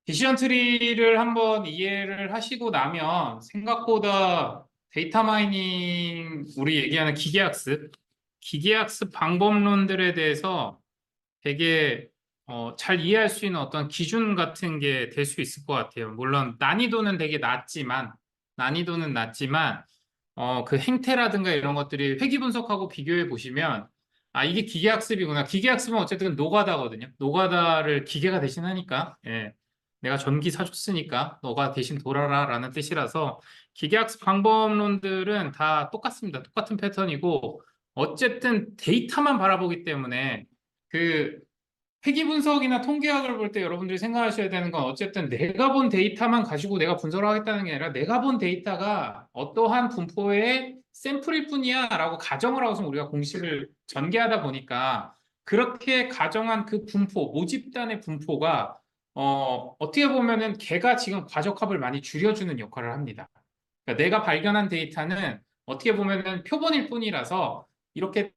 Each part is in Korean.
디시전 트리를 한번 이해를 하시고 나면 생각보다 데이터 마이닝, 우리 얘기하는 기계학습 방법론들에 대해서 되게 잘 이해할 수 있는 어떤 기준 같은 게 될 수 있을 것 같아요. 물론 난이도는 낮지만 그 행태라든가 이런 것들이 회귀 분석하고 비교해 보시면 아, 이게 기계학습이구나. 기계학습은 어쨌든 노가다거든요. 노가다를 기계가 대신 하니까. 예. 내가 전기 사줬으니까 너가 대신 돌아라 라는 뜻이라서 기계학습 방법론들은 다 똑같습니다. 똑같은 패턴이고 어쨌든 데이터만 바라보기 때문에 그 회귀 분석이나 통계학을 볼 때 여러분들이 생각하셔야 되는 건 어쨌든 내가 본 데이터만 가지고 내가 분석을 하겠다는 게 아니라 내가 본 데이터가 어떠한 분포의 샘플일 뿐이야 라고 가정을 하고서 우리가 공식을 전개하다 보니까 그렇게 가정한 그 분포, 모집단의 분포가 어떻게 보면은 걔가 지금 과적합을 많이 줄여주는 역할을 합니다. 그러니까 내가 발견한 데이터는 어떻게 보면은 표본일 뿐이라서 이렇게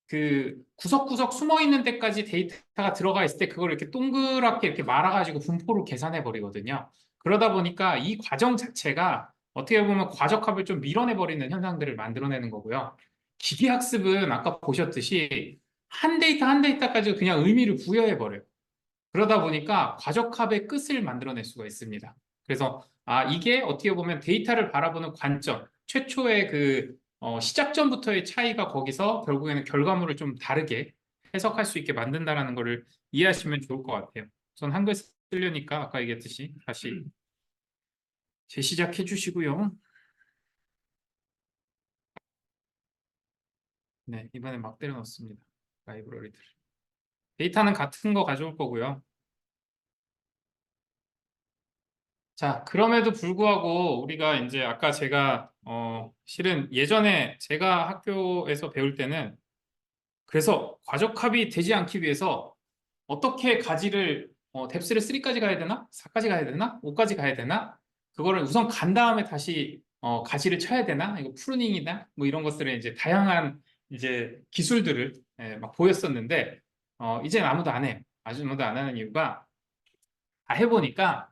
그 구석구석 숨어 있는 데까지 데이터가 들어가 있을 때 그걸 이렇게 동그랗게 이렇게 말아가지고 분포로 계산해 버리거든요. 그러다 보니까 이 과정 자체가 어떻게 보면 과적합을 좀 밀어내 버리는 현상들을 만들어내는 거고요. 기계학습은 아까 보셨듯이 한 데이터 한 데이터까지 그냥 의미를 부여해 버려요. 그러다 보니까 과적합의 끝을 만들어낼 수가 있습니다. 그래서 이게 어떻게 보면 데이터를 바라보는 관점, 최초의 그 시작점부터의 차이가 거기서 결국에는 결과물을 좀 다르게 해석할 수 있게 만든다라는 것을 이해하시면 좋을 것 같아요. 전 한글 쓰려니까 아까 얘기했듯이 다시 재시작해 주시고요. 네, 이번에 막 때려 넣습니다. 라이브러리들. 데이터는 같은 거 가져올 거고요. 자, 그럼에도 불구하고 우리가 이제 아까 제가 실은 예전에 제가 학교에서 배울 때는 그래서 과적합이 되지 않기 위해서 어떻게 가지를 뎁스를 3까지 가야 되나? 4까지 가야 되나? 5까지 가야 되나? 그거를 우선 간 다음에 다시 가지를 쳐야 되나? 이거 프루닝이나 뭐 이런 것들의 이제 다양한 이제 기술들을 막 보였었는데 이제는 아무도 안 해요. 아무도 안 하는 이유가 다 해보니까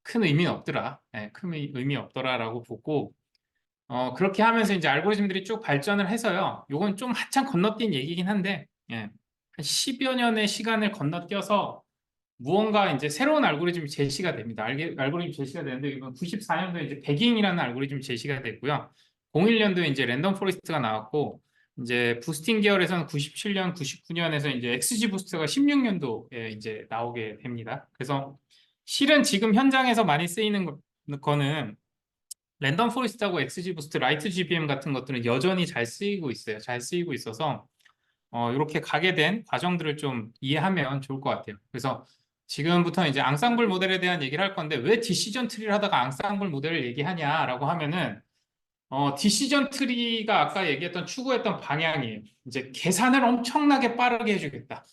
큰 의미는 없더라. 큰 의미 없더라라고 보고 그렇게 하면서 이제 알고리즘들이 쭉 발전을 해서요. 요건 좀 한참 건너뛴 얘기긴 한데 한 10여 년의 시간을 건너뛰어서 무언가 이제 새로운 알고리즘이 제시가 됩니다. 알고리즘 제시가 되는데 이건 94년도에 이제 배깅이라는 알고리즘이 제시가 됐고요. 01년도에 이제 랜덤 포레스트가 나왔고 이제 부스팅 계열에서는 97년, 99년에서 이제 XG 부스트가 16년도에 이제 나오게 됩니다. 그래서 실은 지금 현장에서 많이 쓰이는 거는 랜덤 포레스트하고 XG 부스트, 라이트 GBM 같은 것들은 여전히 잘 쓰이고 있어요. 잘 쓰이고 있어서 이렇게 가게 된 과정들을 좀 이해하면 좋을 것 같아요. 그래서 지금부터 이제 앙상블 모델에 대한 얘기를 할 건데 왜 디시전 트리를 하다가 앙상블 모델을 얘기하냐라고 하면은 디시전 트리가 아까 얘기했던 추구했던 방향이에요. 이제 계산을 엄청나게 빠르게 해주겠다.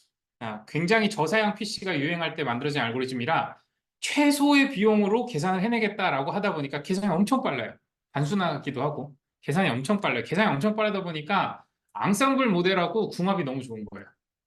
굉장히 저사양 PC가 유행할 때 만들어진 알고리즘이라 최소의 비용으로 계산을 해내겠다라고 하다 보니까 계산이 엄청 빨라요. 단순하기도 하고 계산이 엄청 빨라요. 계산이 엄청 빠르다 보니까 앙상블 모델하고 궁합이 너무 좋은 거예요.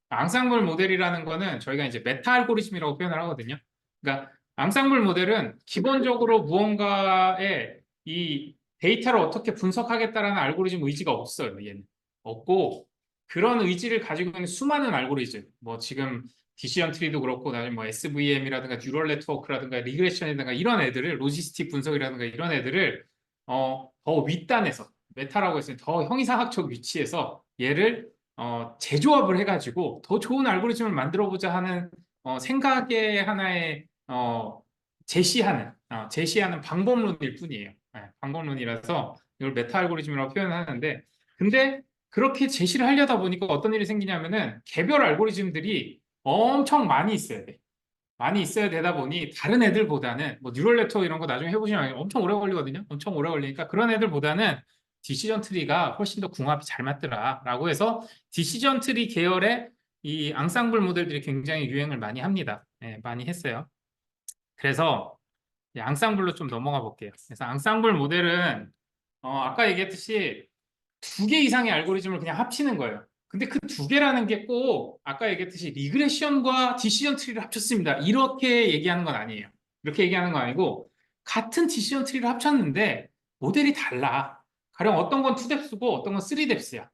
앙상블 모델이라는 거는 저희가 이제 메타 알고리즘이라고 표현을 하거든요. 그러니까 앙상블 모델은 기본적으로 무언가의 이 데이터를 어떻게 분석하겠다라는 알고리즘 의지가 없어요. 얘는 없고 그런 의지를 가지고 있는 수많은 알고리즘, 뭐 지금 디시전 트리도 그렇고 나중에 뭐 SVM이라든가 뉴럴 네트워크라든가 리그레션이라든가 이런 애들을 로지스틱 분석이라든가 이런 애들을 더 윗단에서 메타라고 했으니 더 형이상학적 위치에서 얘를 재조합을 해가지고 더 좋은 알고리즘을 만들어보자 하는 생각의 하나의 제시하는 방법론일 뿐이에요. 방법론이라서 이걸 메타 알고리즘이라고 표현하는데 근데 그렇게 제시를 하려다 보니까 어떤 일이 생기냐면은 개별 알고리즘들이 엄청 많이 있어야 돼. 많이 있어야 되다 보니 다른 애들보다는 뭐 뉴럴 네트워크 이런 거 나중에 해보시면 엄청 오래 걸리거든요. 엄청 오래 걸리니까 그런 애들보다는 디시전 트리가 훨씬 더 궁합이 잘 맞더라라고 해서 디시전 트리 계열의 이 앙상블 모델들이 굉장히 유행을 많이 합니다. 많이 했어요. 그래서 앙상블로 좀 넘어가 볼게요. 그래서 앙상블 모델은 아까 얘기했듯이 두 개 이상의 알고리즘을 그냥 합치는 거예요. 근데 그 두 개라는 게 꼭 아까 얘기했듯이 리그레션과 디시전 트리를 합쳤습니다. 이렇게 얘기하는 건 아니에요. 이렇게 얘기하는 건 아니고 같은 디시전 트리를 합쳤는데 모델이 달라. 가령 어떤 건 2뎁스고 어떤 건 3뎁스야.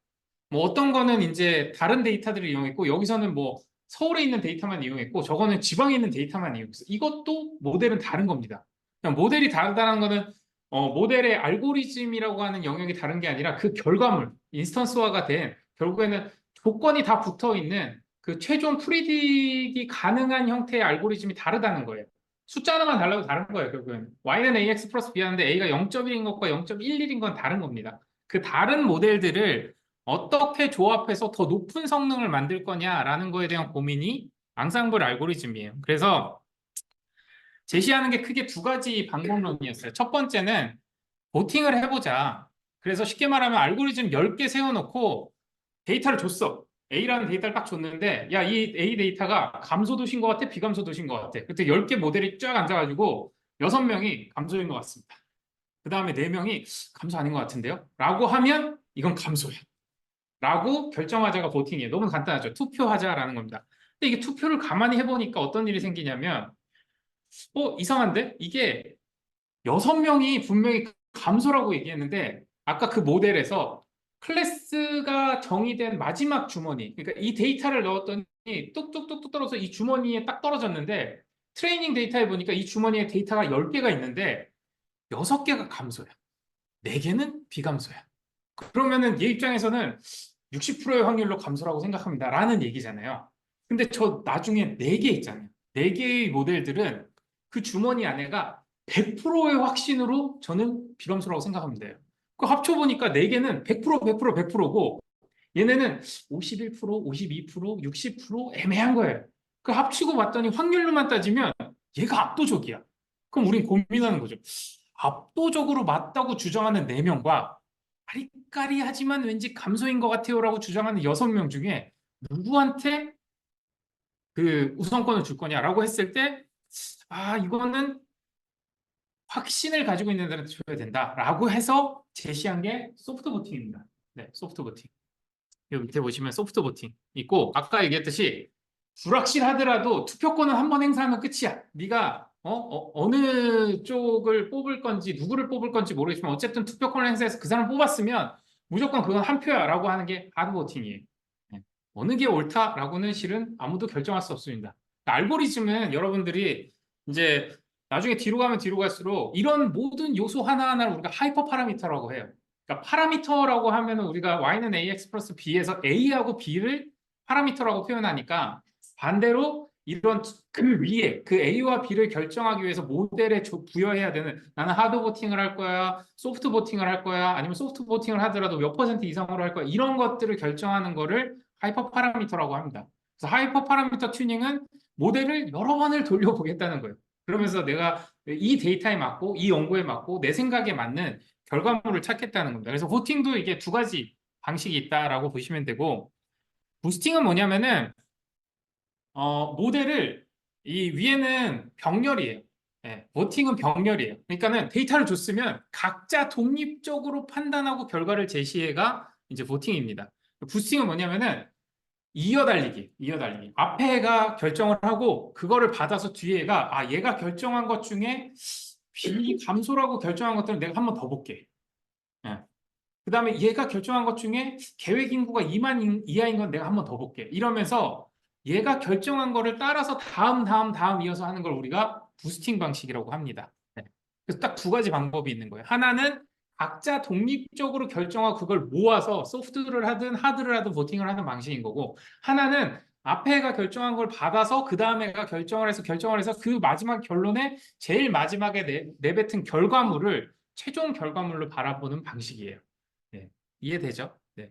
뭐 어떤 거는 이제 다른 데이터들을 이용했고 여기서는 뭐 서울에 있는 데이터만 이용했고 저거는 지방에 있는 데이터만 이용했어. 이것도 모델은 다른 겁니다. 그냥 모델이 다르다는 거는 모델의 알고리즘이라고 하는 영역이 다른 게 아니라 그 결과물, 인스턴스화가 된 결국에는 조건이 다 붙어 있는 그 최종 프리딕이 가능한 형태의 알고리즘이 다르다는 거예요. 숫자 하나만 달라도 다른 거예요, 결국엔. y는 ax 플러스 b 하는데 a가 0.1인 것과 0.11인 건 다른 겁니다. 그 다른 모델들을 어떻게 조합해서 더 높은 성능을 만들 거냐라는 거에 대한 고민이 앙상블 알고리즘이에요. 그래서 제시하는 게 크게 두 가지 방법론이었어요. 첫 번째는 보팅을 해보자. 그래서 쉽게 말하면 알고리즘 10개 세워놓고 데이터를 줬어. A라는 데이터를 딱 줬는데 야, 이 A 데이터가 감소 도시인 것 같아? 비감소 도시인 것 같아? 그때 10개 모델이 쫙 앉아가지고 6명이 감소인 것 같습니다. 그 다음에 4명이 감소 아닌 것 같은데요? 라고 하면 이건 감소야. 라고 결정하자가 보팅이에요. 너무 간단하죠. 투표하자라는 겁니다. 근데 이게 투표를 가만히 해보니까 어떤 일이 생기냐면 이상한데? 이게 6명이 분명히 감소라고 얘기했는데 아까 그 모델에서 클래스가 정의된 마지막 주머니 그러니까 이 데이터를 넣었더니 뚝뚝뚝뚝 떨어져서 이 주머니에 딱 떨어졌는데 트레이닝 데이터에 보니까 이 주머니에 데이터가 10개가 있는데 6개가 감소야. 4개는 비감소야. 그러면은 얘 입장에서는 60%의 확률로 감소라고 생각합니다. 라는 얘기잖아요. 근데 저 나중에 4개 있잖아요. 4개의 모델들은 그 주머니 안에가 100%의 확신으로 저는 비감소라고 생각하면 돼요. 그 합쳐보니까 4개는 100%, 100%, 100%고 얘네는 51%, 52%, 60% 애매한 거예요. 그 합치고 봤더니 확률로만 따지면 얘가 압도적이야. 그럼 우린 고민하는 거죠. 압도적으로 맞다고 주장하는 4명과 아리까리하지만 왠지 감소인 것 같아요라고 주장하는 6명 중에 누구한테 그 우선권을 줄 거냐라고 했을 때, 이거는 확신을 가지고 있는 애들한테 줘야 된다라고 해서 제시한 게 소프트 보팅입니다. 네, 소프트 보팅. 여기 밑에 보시면 소프트 보팅 있고, 아까 얘기했듯이 불확실하더라도 투표권은 한 번 행사하면 끝이야. 네가 느 쪽을 뽑을 건지 누구를 뽑을 건지 모르겠지만 어쨌든 투표권을 행사해서 그 사람 뽑았으면 무조건 그건 한 표야라고 하는 게 하드 보팅이에요. 네. 어느 게 옳다라고는 실은 아무도 결정할 수 없습니다. 그러니까 알고리즘은 여러분들이 이제 나중에 뒤로 가면 뒤로 갈수록 이런 모든 요소 하나하나를 우리가 하이퍼 파라미터라고 해요. 그러니까 파라미터라고 하면 우리가 y는 ax 플러스 b에서 a하고 b를 파라미터라고 표현하니까 반대로 이런 그 위에 그 A와 B를 결정하기 위해서 모델에 부여해야 되는 나는 하드 보팅을 할 거야, 소프트 보팅을 할 거야, 아니면 소프트 보팅을 하더라도 몇 퍼센트 이상으로 할 거야. 이런 것들을 결정하는 거를 하이퍼 파라미터라고 합니다. 그래서 하이퍼 파라미터 튜닝은 모델을 여러 번을 돌려보겠다는 거예요. 그러면서 내가 이 데이터에 맞고 이 연구에 맞고 내 생각에 맞는 결과물을 찾겠다는 겁니다. 그래서 보팅도 이게 두 가지 방식이 있다라고 보시면 되고 부스팅은 뭐냐면은 모델을 이 위에는 병렬이에요. 예, 보팅은 병렬이에요. 그러니까는 데이터를 줬으면 각자 독립적으로 판단하고 결과를 제시해가 이제 보팅입니다. 부스팅은 뭐냐면은 이어달리기. 앞에가 결정을 하고 그거를 받아서 뒤에가 얘가 결정한 것 중에 비감소라고 결정한 것들은 내가 한 번 더 볼게. 예. 그 다음에 얘가 결정한 것 중에 계획 인구가 2만 이하인 건 내가 한 번 더 볼게. 이러면서 얘가 결정한 거를 따라서 다음 이어서 하는 걸 우리가 부스팅 방식이라고 합니다. 네. 그래서 딱 두 가지 방법이 있는 거예요. 하나는 각자 독립적으로 결정하고 그걸 모아서 소프트를 하든 하드를 하든 보팅을 하는 방식인 거고 하나는 앞에가 결정한 걸 받아서 그 다음에가 결정을 해서 그 마지막 결론에 제일 마지막에 내뱉은 결과물을 최종 결과물로 바라보는 방식이에요. 네, 이해되죠? 네.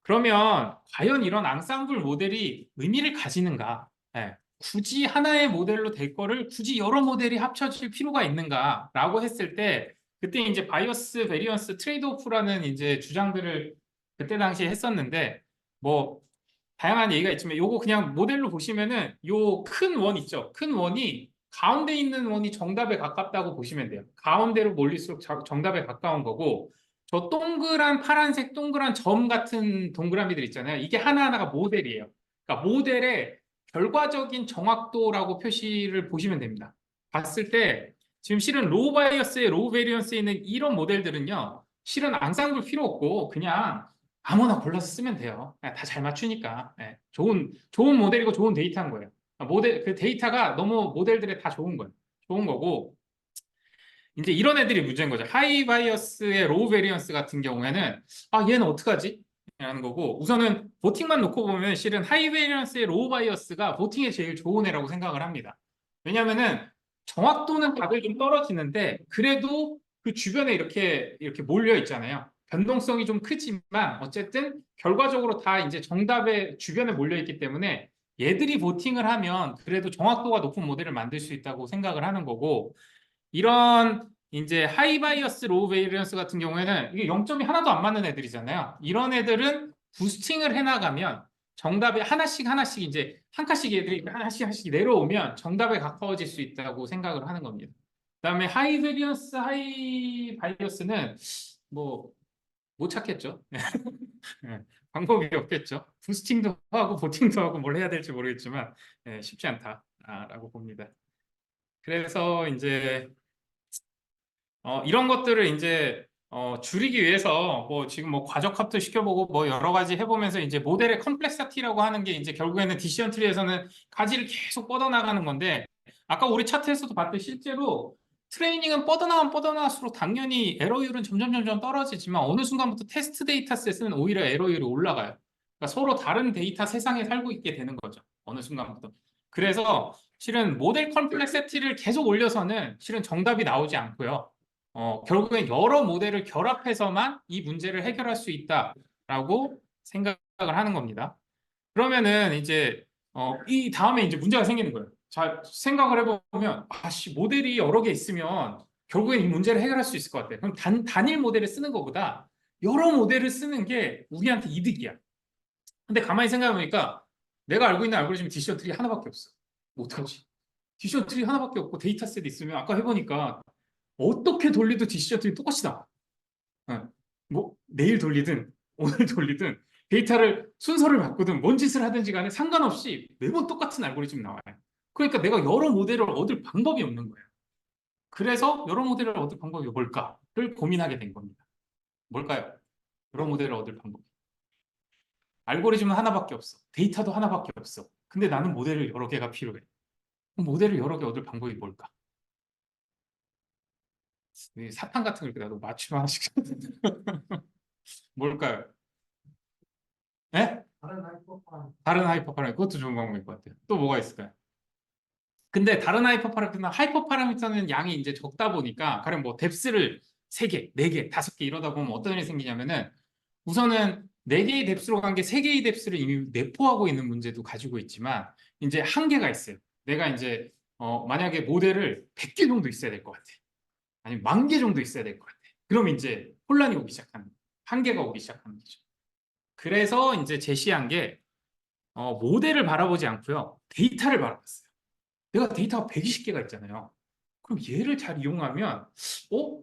그러면 과연 이런 앙상블 모델이 의미를 가지는가? 네. 굳이 하나의 모델로 될 거를 굳이 여러 모델이 합쳐질 필요가 있는가라고 했을 때 그때 이제 바이어스, 베리언스, 트레이드오프라는 이제 주장들을 그때 당시에 했었는데 뭐 다양한 얘기가 있지만 요거 그냥 모델로 보시면은 요 큰 원 있죠. 큰 원이 가운데 있는 원이 정답에 가깝다고 보시면 돼요. 가운데로 몰릴수록 정답에 가까운 거고 저 동그란 파란색 동그란 점 같은 동그라미들 있잖아요. 이게 하나하나가 모델이에요. 그러니까 모델의 결과적인 정확도라고 표시를 보시면 됩니다. 봤을 때 지금 실은 로우 바이어스에 로우 베리언스에 있는 이런 모델들은요. 실은 앙상블 필요 없고 그냥 아무나 골라서 쓰면 돼요. 다 잘 맞추니까. 예, 좋은 모델이고 좋은 데이터인 거예요. 모델 그 데이터가 너무 모델들에 다 좋은 거예요. 좋은 거고 이제 이런 애들이 문제인 거죠. 하이 바이어스의 로우 베리언스 같은 경우에는 얘는 어떡하지? 라는 거고 우선은 보팅만 놓고 보면 실은 하이 베리언스의 로우 바이어스가 보팅에 제일 좋은 애라고 생각을 합니다. 왜냐면은 정확도는 다들 좀 떨어지는데 그래도 그 주변에 이렇게 몰려 있잖아요. 변동성이 좀 크지만 어쨌든 결과적으로 다 이제 정답의 주변에 몰려 있기 때문에 얘들이 보팅을 하면 그래도 정확도가 높은 모델을 만들 수 있다고 생각을 하는 거고 이런 이제 하이 바이어스 로우 베이리언스 같은 경우에는 이게 0점이 하나도 안 맞는 애들이잖아요. 이런 애들은 부스팅을 해나가면 정답이 하나씩 하나씩 이제 한 칸씩 애들이 하나씩 하나씩 내려오면 정답에 가까워질 수 있다고 생각을 하는 겁니다. 그다음에 하이 베리언스, 하이 바이어스는 뭐 못 찾겠죠. 예, 방법이 없겠죠. 부스팅도 하고 보팅도 하고 뭘 해야 될지 모르겠지만 쉽지 않다라고 봅니다. 그래서 이제 이런 것들을 이제 줄이기 위해서 뭐 지금 뭐 과적합도 시켜보고 뭐 여러 가지 해보면서 이제 모델의 컴플렉시티라고 하는 게 이제 결국에는 디시전 트리에서는 가지를 계속 뻗어나가는 건데 아까 우리 차트에서도 봤듯이 실제로 트레이닝은 뻗어나가면 뻗어나갈수록 당연히 에러율은 점점 떨어지지만 어느 순간부터 테스트 데이터셋은 오히려 에러율이 올라가요. 그러니까 서로 다른 데이터 세상에 살고 있게 되는 거죠. 어느 순간부터. 그래서 실은 모델 컴플렉시티를 계속 올려서는 실은 정답이 나오지 않고요. 결국엔 여러 모델을 결합해서만 이 문제를 해결할 수 있다라고 생각을 하는 겁니다. 그러면은 이제 이 다음에 이제 문제가 생기는 거예요. 자, 생각을 해보면 모델이 여러 개 있으면 결국엔 이 문제를 해결할 수 있을 것 같아. 그럼 단일 모델을 쓰는 것보다 여러 모델을 쓰는 게 우리한테 이득이야. 근데 가만히 생각해보니까 내가 알고 있는 알고리즘이 디시전 트리 하나밖에 없어. 어떡하지? 디시전 트리 하나밖에 없고 데이터셋 있으면 아까 해보니까 어떻게 돌리도 디시전 트리 똑같이 나와. 뭐 내일 돌리든 오늘 돌리든 데이터를 순서를 바꾸든 뭔 짓을 하든지 간에 상관없이 매번 똑같은 알고리즘이 나와요. 그러니까 내가 여러 모델을 얻을 방법이 없는 거예요. 그래서 여러 모델을 얻을 방법이 뭘까를 고민하게 된 겁니다. 뭘까요? 여러 모델을 얻을 방법. 알고리즘은 하나밖에 없어. 데이터도 하나밖에 없어. 근데 나는 모델을 여러 개가 필요해. 그럼 모델을 여러 개 얻을 방법이 뭘까? 사탕 같은 거 이렇게 나도 맞춤 하나씩. 뭘까요? 네? 다른 하이퍼 파라미터. 그것도 좋은 방법일 것 같아요. 또 뭐가 있을까요? 근데 다른 하이퍼 파라미터나 하이퍼 파라미터는 양이 이제 적다 보니까 가령 뭐 뎁스를 3개, 4개, 5개 이러다 보면 어떤 일이 생기냐면은 우선은 4개의 뎁스로 간 게 3개의 뎁스를 이미 내포하고 있는 문제도 가지고 있지만 이제 한계가 있어요. 내가 이제 만약에 모델을 100개 정도 있어야 될 것 같아. 아니면 10,000개 정도 있어야 될 것 같아. 그럼 이제 혼란이 오기 시작하는 거예요. 한계가 오기 시작하는 거죠. 그래서 이제 제시한 게 모델을 바라보지 않고요. 데이터를 바라봤어요. 내가 데이터가 120개가 있잖아요. 그럼 얘를 잘 이용하면 어?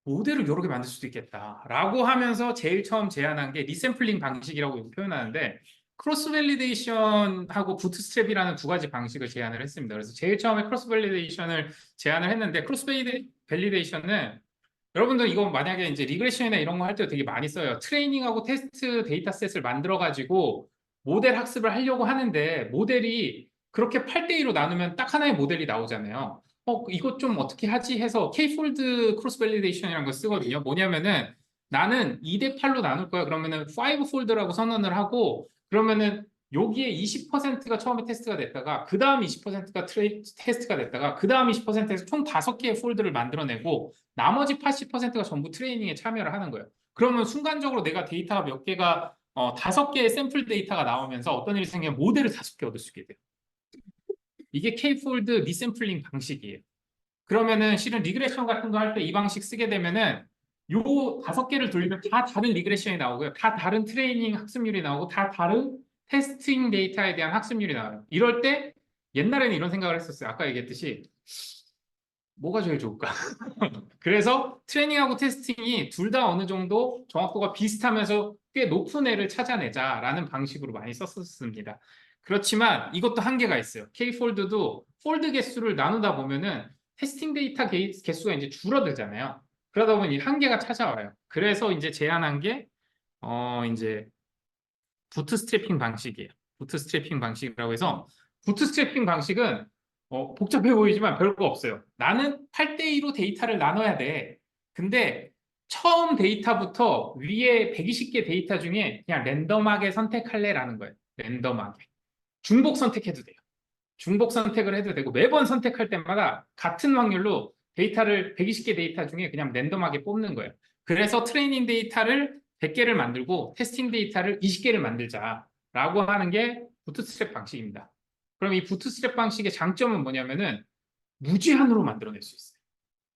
모델을 여러 개 만들 수도 있겠다라고 하면서 제일 처음 제안한 게 리샘플링 방식이라고 표현하는데 크로스 밸리데이션하고 부트스트랩이라는 두 가지 방식을 제안을 했습니다. 그래서 제일 처음에 크로스 밸리데이션을 제안을 했는데 크로스 밸리데이션은 여러분들 이거 만약에 이제 리그레션이나 이런 거 할 때 되게 많이 써요. 트레이닝하고 테스트 데이터셋을 만들어 가지고 모델 학습을 하려고 하는데 모델이 그렇게 8대2로 나누면 딱 하나의 모델이 나오잖아요. 이것 좀 어떻게 하지 해서 K-폴드 크로스 밸리데이션이라는 걸 쓰거든요. 뭐냐면은 나는 2대8로 나눌 거야. 그러면은 5폴드라고 선언을 하고 그러면은 여기에 20%가 처음에 테스트가 됐다가 그 다음 20%가 테스트가 됐다가 그 다음 20%에서 총 5개의 폴드를 만들어내고 나머지 80%가 전부 트레이닝에 참여를 하는 거예요. 그러면 순간적으로 내가 데이터가 몇 개가 5개의 샘플 데이터가 나오면서 어떤 일이 생기면 모델을 5개 얻을 수 있게 돼요. 이게 K-폴드 리샘플링 방식이에요. 그러면은 실은 리그레션 같은 거 할 때 이 방식 쓰게 되면은 요 5개를 돌리면 다 다른 리그레션이 나오고요. 다 다른 트레이닝 학습률이 나오고 다 다른 테스팅 데이터에 대한 학습률이 나와요. 이럴 때 옛날에는 이런 생각을 했었어요. 아까 얘기했듯이 뭐가 제일 좋을까? 그래서 트레이닝하고 테스팅이 둘 다 어느 정도 정확도가 비슷하면서 꽤 높은 애를 찾아내자라는 방식으로 많이 썼었습니다. 그렇지만 이것도 한계가 있어요. K폴드도 폴드 개수를 나누다 보면은 테스팅 데이터 개수가 이제 줄어들잖아요. 그러다 보니 한계가 찾아와요. 그래서 이제 제안한 게 이제 부트스트래핑 방식이에요. 부트스트래핑 방식이라고 해서 부트스트래핑 방식은 복잡해 보이지만 별거 없어요. 나는 8대2로 데이터를 나눠야 돼. 근데 처음 데이터부터 위에 120개 데이터 중에 그냥 랜덤하게 선택할래라는 거예요. 랜덤하게. 중복 선택해도 돼요. 중복 선택을 해도 되고 매번 선택할 때마다 같은 확률로 데이터를 120개 데이터 중에 그냥 랜덤하게 뽑는 거예요. 그래서 트레이닝 데이터를 100개를 만들고 테스팅 데이터를 20개를 만들자라고 하는 게 부트스트랩 방식입니다. 그럼 이 부트스트랩 방식의 장점은 뭐냐면은 무제한으로 만들어낼 수 있어요.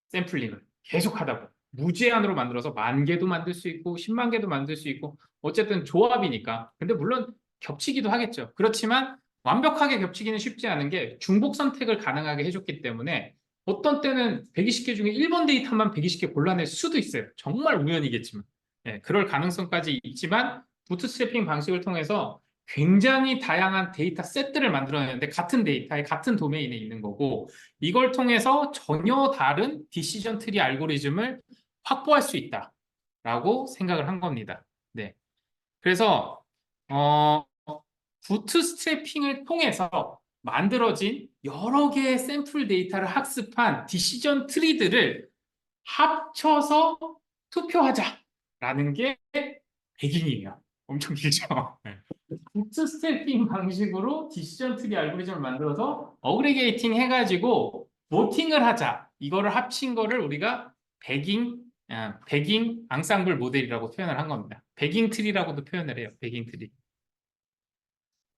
샘플링을 계속 하다 보면 무제한으로 만들어서 10,000개도 만들 수 있고 10만 개도 만들 수 있고 어쨌든 조합이니까. 근데 물론 겹치기도 하겠죠. 그렇지만 완벽하게 겹치기는 쉽지 않은 게 중복 선택을 가능하게 해줬기 때문에 어떤 때는 120개 중에 1번 데이터만 120개 골라낼 수도 있어요. 정말 우연이겠지만. 예, 그럴 가능성까지 있지만 부트스트래핑 방식을 통해서 굉장히 다양한 데이터 셋들을 만들어내는데 같은 데이터에 같은 도메인에 있는 거고 이걸 통해서 전혀 다른 디시전 트리 알고리즘을 확보할 수 있다라고 생각을 한 겁니다. 네. 그래서 부트스트래핑을 통해서 만들어진 여러 개의 샘플 데이터를 학습한 디시전 트리들을 합쳐서 투표하자라는 게 백인이에요. 엄청 길죠. 네. 부트스트래핑 방식으로 디시전 트리 알고리즘을 만들어서 어그리게이팅 해가지고 voting을 하자. 이거를 합친 거를 우리가 베깅 앙상블 모델이라고 표현을 한 겁니다. 베깅 트리라고도 표현을 해요. 베깅 트리.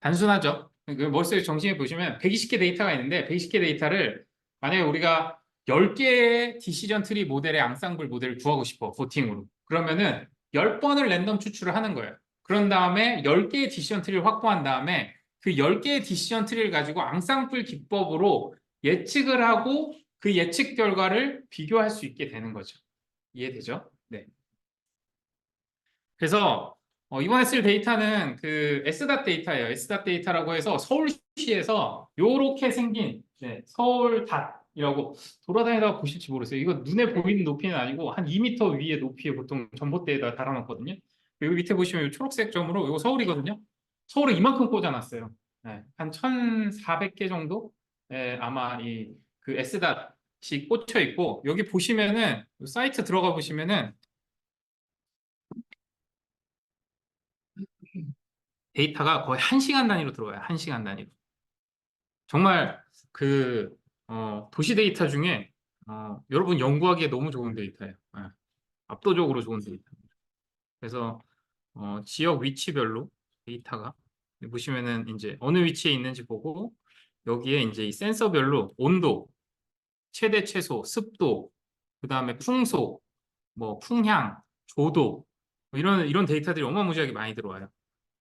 단순하죠. 그 머릿속에 정신에 보시면 120개 데이터가 있는데 120개 데이터를 만약에 우리가 10개의 디시전 트리 모델의 앙상블 모델을 구하고 싶어. 보팅으로. 그러면은 10번을 랜덤 추출을 하는 거예요. 그런 다음에 10개의 디시전 트리를 확보한 다음에 그 10개의 디시전 트리를 가지고 앙상블 기법으로 예측을 하고 그 예측 결과를 비교할 수 있게 되는 거죠. 이해되죠? 네. 그래서 이번에 쓸 데이터는 그 S닷 데이터예요. S닷 데이터라고 해서 서울시에서 요렇게 생긴 서울닷이라고 돌아다니다가 보실지 모르겠어요. 이거 눈에 보이는 높이는 아니고 한 2m 위에 높이에 보통 전봇대에다 달아놨거든요. 여기 밑에 보시면 이 초록색 점으로 이거 서울이거든요. 서울에 이만큼 꽂아놨어요. 네, 한 1,400개 정도? 네, 아마 이 그 S닷이 꽂혀 있고 여기 보시면은 사이트 들어가 보시면은 데이터가 거의 1시간 단위로 들어와요. 1시간 단위로. 정말 그 도시 데이터 중에 여러분 연구하기에 너무 좋은 데이터예요. 예, 압도적으로 좋은 데이터. 그래서 지역 위치별로 데이터가 보시면은 이제 어느 위치에 있는지 보고 여기에 이제 이 센서별로 온도, 최대 최소, 습도, 그 다음에 풍속, 뭐 풍향, 조도 뭐 이런 데이터들이 어마무지하게 많이 들어와요.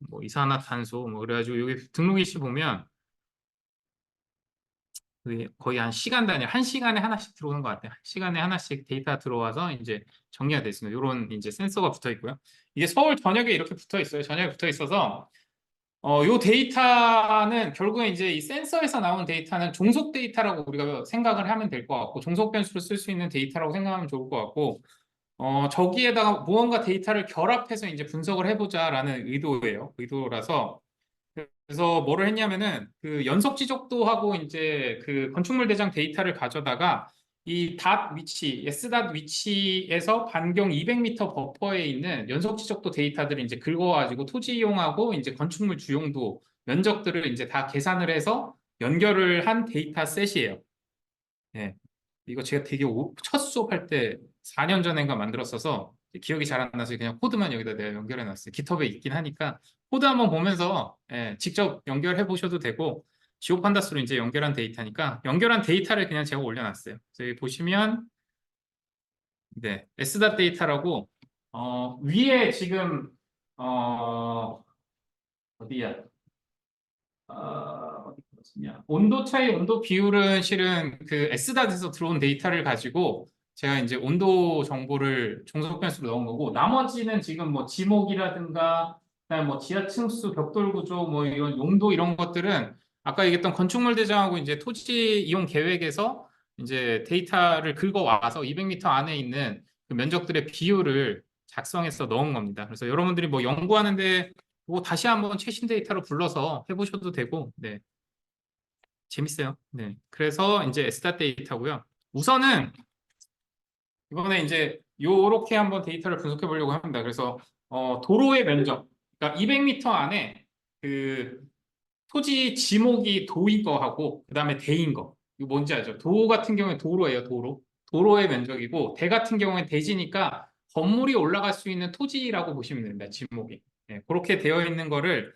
뭐 이산화탄소 뭐 그래가지고 여기 등록 일시 보면 그게 거의 한 시간 단위, 1시간에 하나씩 들어오는 것 같아요. 1시간에 하나씩 데이터 들어와서 이제 정리가 됐습니다. 이런 이제 센서가 붙어 있고요. 이게 서울 전역에 이렇게 붙어 있어요. 전역에 붙어 있어서 요 데이터는 결국에 이제 이 센서에서 나온 데이터는 종속 데이터라고 우리가 생각을 하면 될 것 같고 종속 변수로 쓸 수 있는 데이터라고 생각하면 좋을 것 같고 저기에다가 무언가 데이터를 결합해서 이제 분석을 해보자라는 의도예요. 의도라서 그래서 뭐를 했냐면은 그 연속 지적도하고 이제 그 건축물 대장 데이터를 가져다가 이 닷 위치, S닷 위치에서 반경 200m 버퍼에 있는 연속 지적도 데이터들을 이제 긁어가지고 토지 이용하고 이제 건축물 주용도 면적들을 이제 다 계산을 해서 연결을 한 데이터 셋이에요. 예. 이거 제가 되게 첫 수업할 때 4년 전인가 만들었어서 기억이 잘 안 나서 그냥 코드만 여기다 내가 연결해 놨어요. 깃허브에 있긴 하니까 코드 한번 보면서 직접 연결해 보셔도 되고 지오판다스로 이제 연결한 데이터니까 연결한 데이터를 그냥 제가 올려놨어요. 그래서 여기 보시면 네, S닷 데이터라고 위에 지금 어디야? 온도 차이, 온도 비율은 실은 그 S닷에서 들어온 데이터를 가지고 제가 이제 온도 정보를 종속 변수로 넣은 거고, 나머지는 지금 뭐 지목이라든가 그다음에 뭐 지하층수, 벽돌 구조, 뭐 이런 용도 이런 것들은 아까 얘기했던 건축물 대장하고 이제 토지 이용 계획에서 이제 데이터를 긁어 와서 200m 안에 있는 그 면적들의 비율을 작성해서 넣은 겁니다. 그래서 여러분들이 뭐 연구하는데 뭐 다시 한번 최신 데이터로 불러서 해보셔도 되고, 네. 재밌어요. 네. 그래서 이제 Stat 데이터고요. 우선은 이번에 이제 요렇게 한번 데이터를 분석해 보려고 합니다. 그래서 도로의 면적, 그러니까 200m 안에 그 토지 지목이 도인 거하고 그다음에 대인 거. 이거 뭔지 알죠? 도 같은 경우에 도로예요, 도로. 도로의 면적이고 대 같은 경우에 대지니까 건물이 올라갈 수 있는 토지라고 보시면 됩니다. 지목이. 네, 그렇게 되어 있는 거를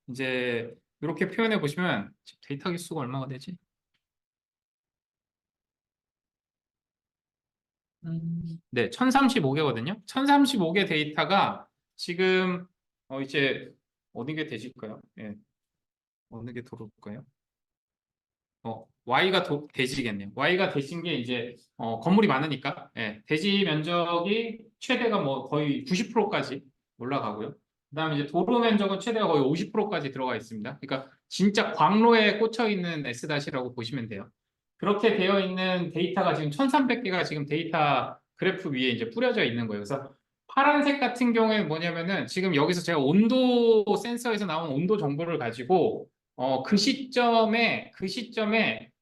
이제 이렇게 표현해 보시면 데이터 개수가 얼마가 되지? 네, 1035개거든요. 1035개 데이터가 지금 이제 어느 게 되실까요? 예, 어느 게 들어올까요? Y가 대지겠네요. Y가 대지인 게 이제 건물이 많으니까 예, 대지 면적이 최대가 뭐 거의 90%까지 올라가고요. 그다음에 이제 도로 면적은 최대가 거의 50%까지 들어가 있습니다. 그러니까 진짜 광로에 꽂혀 있는 S-이라고 보시면 돼요. 그렇게 되어 있는 데이터가 지금 1300개가 지금 데이터 그래프 위에 이제 뿌려져 있는 거예요. 그래서 파란색 같은 경우에는 뭐냐면은 지금 여기서 제가 온도 센서에서 나온 온도 정보를 가지고 그 시점에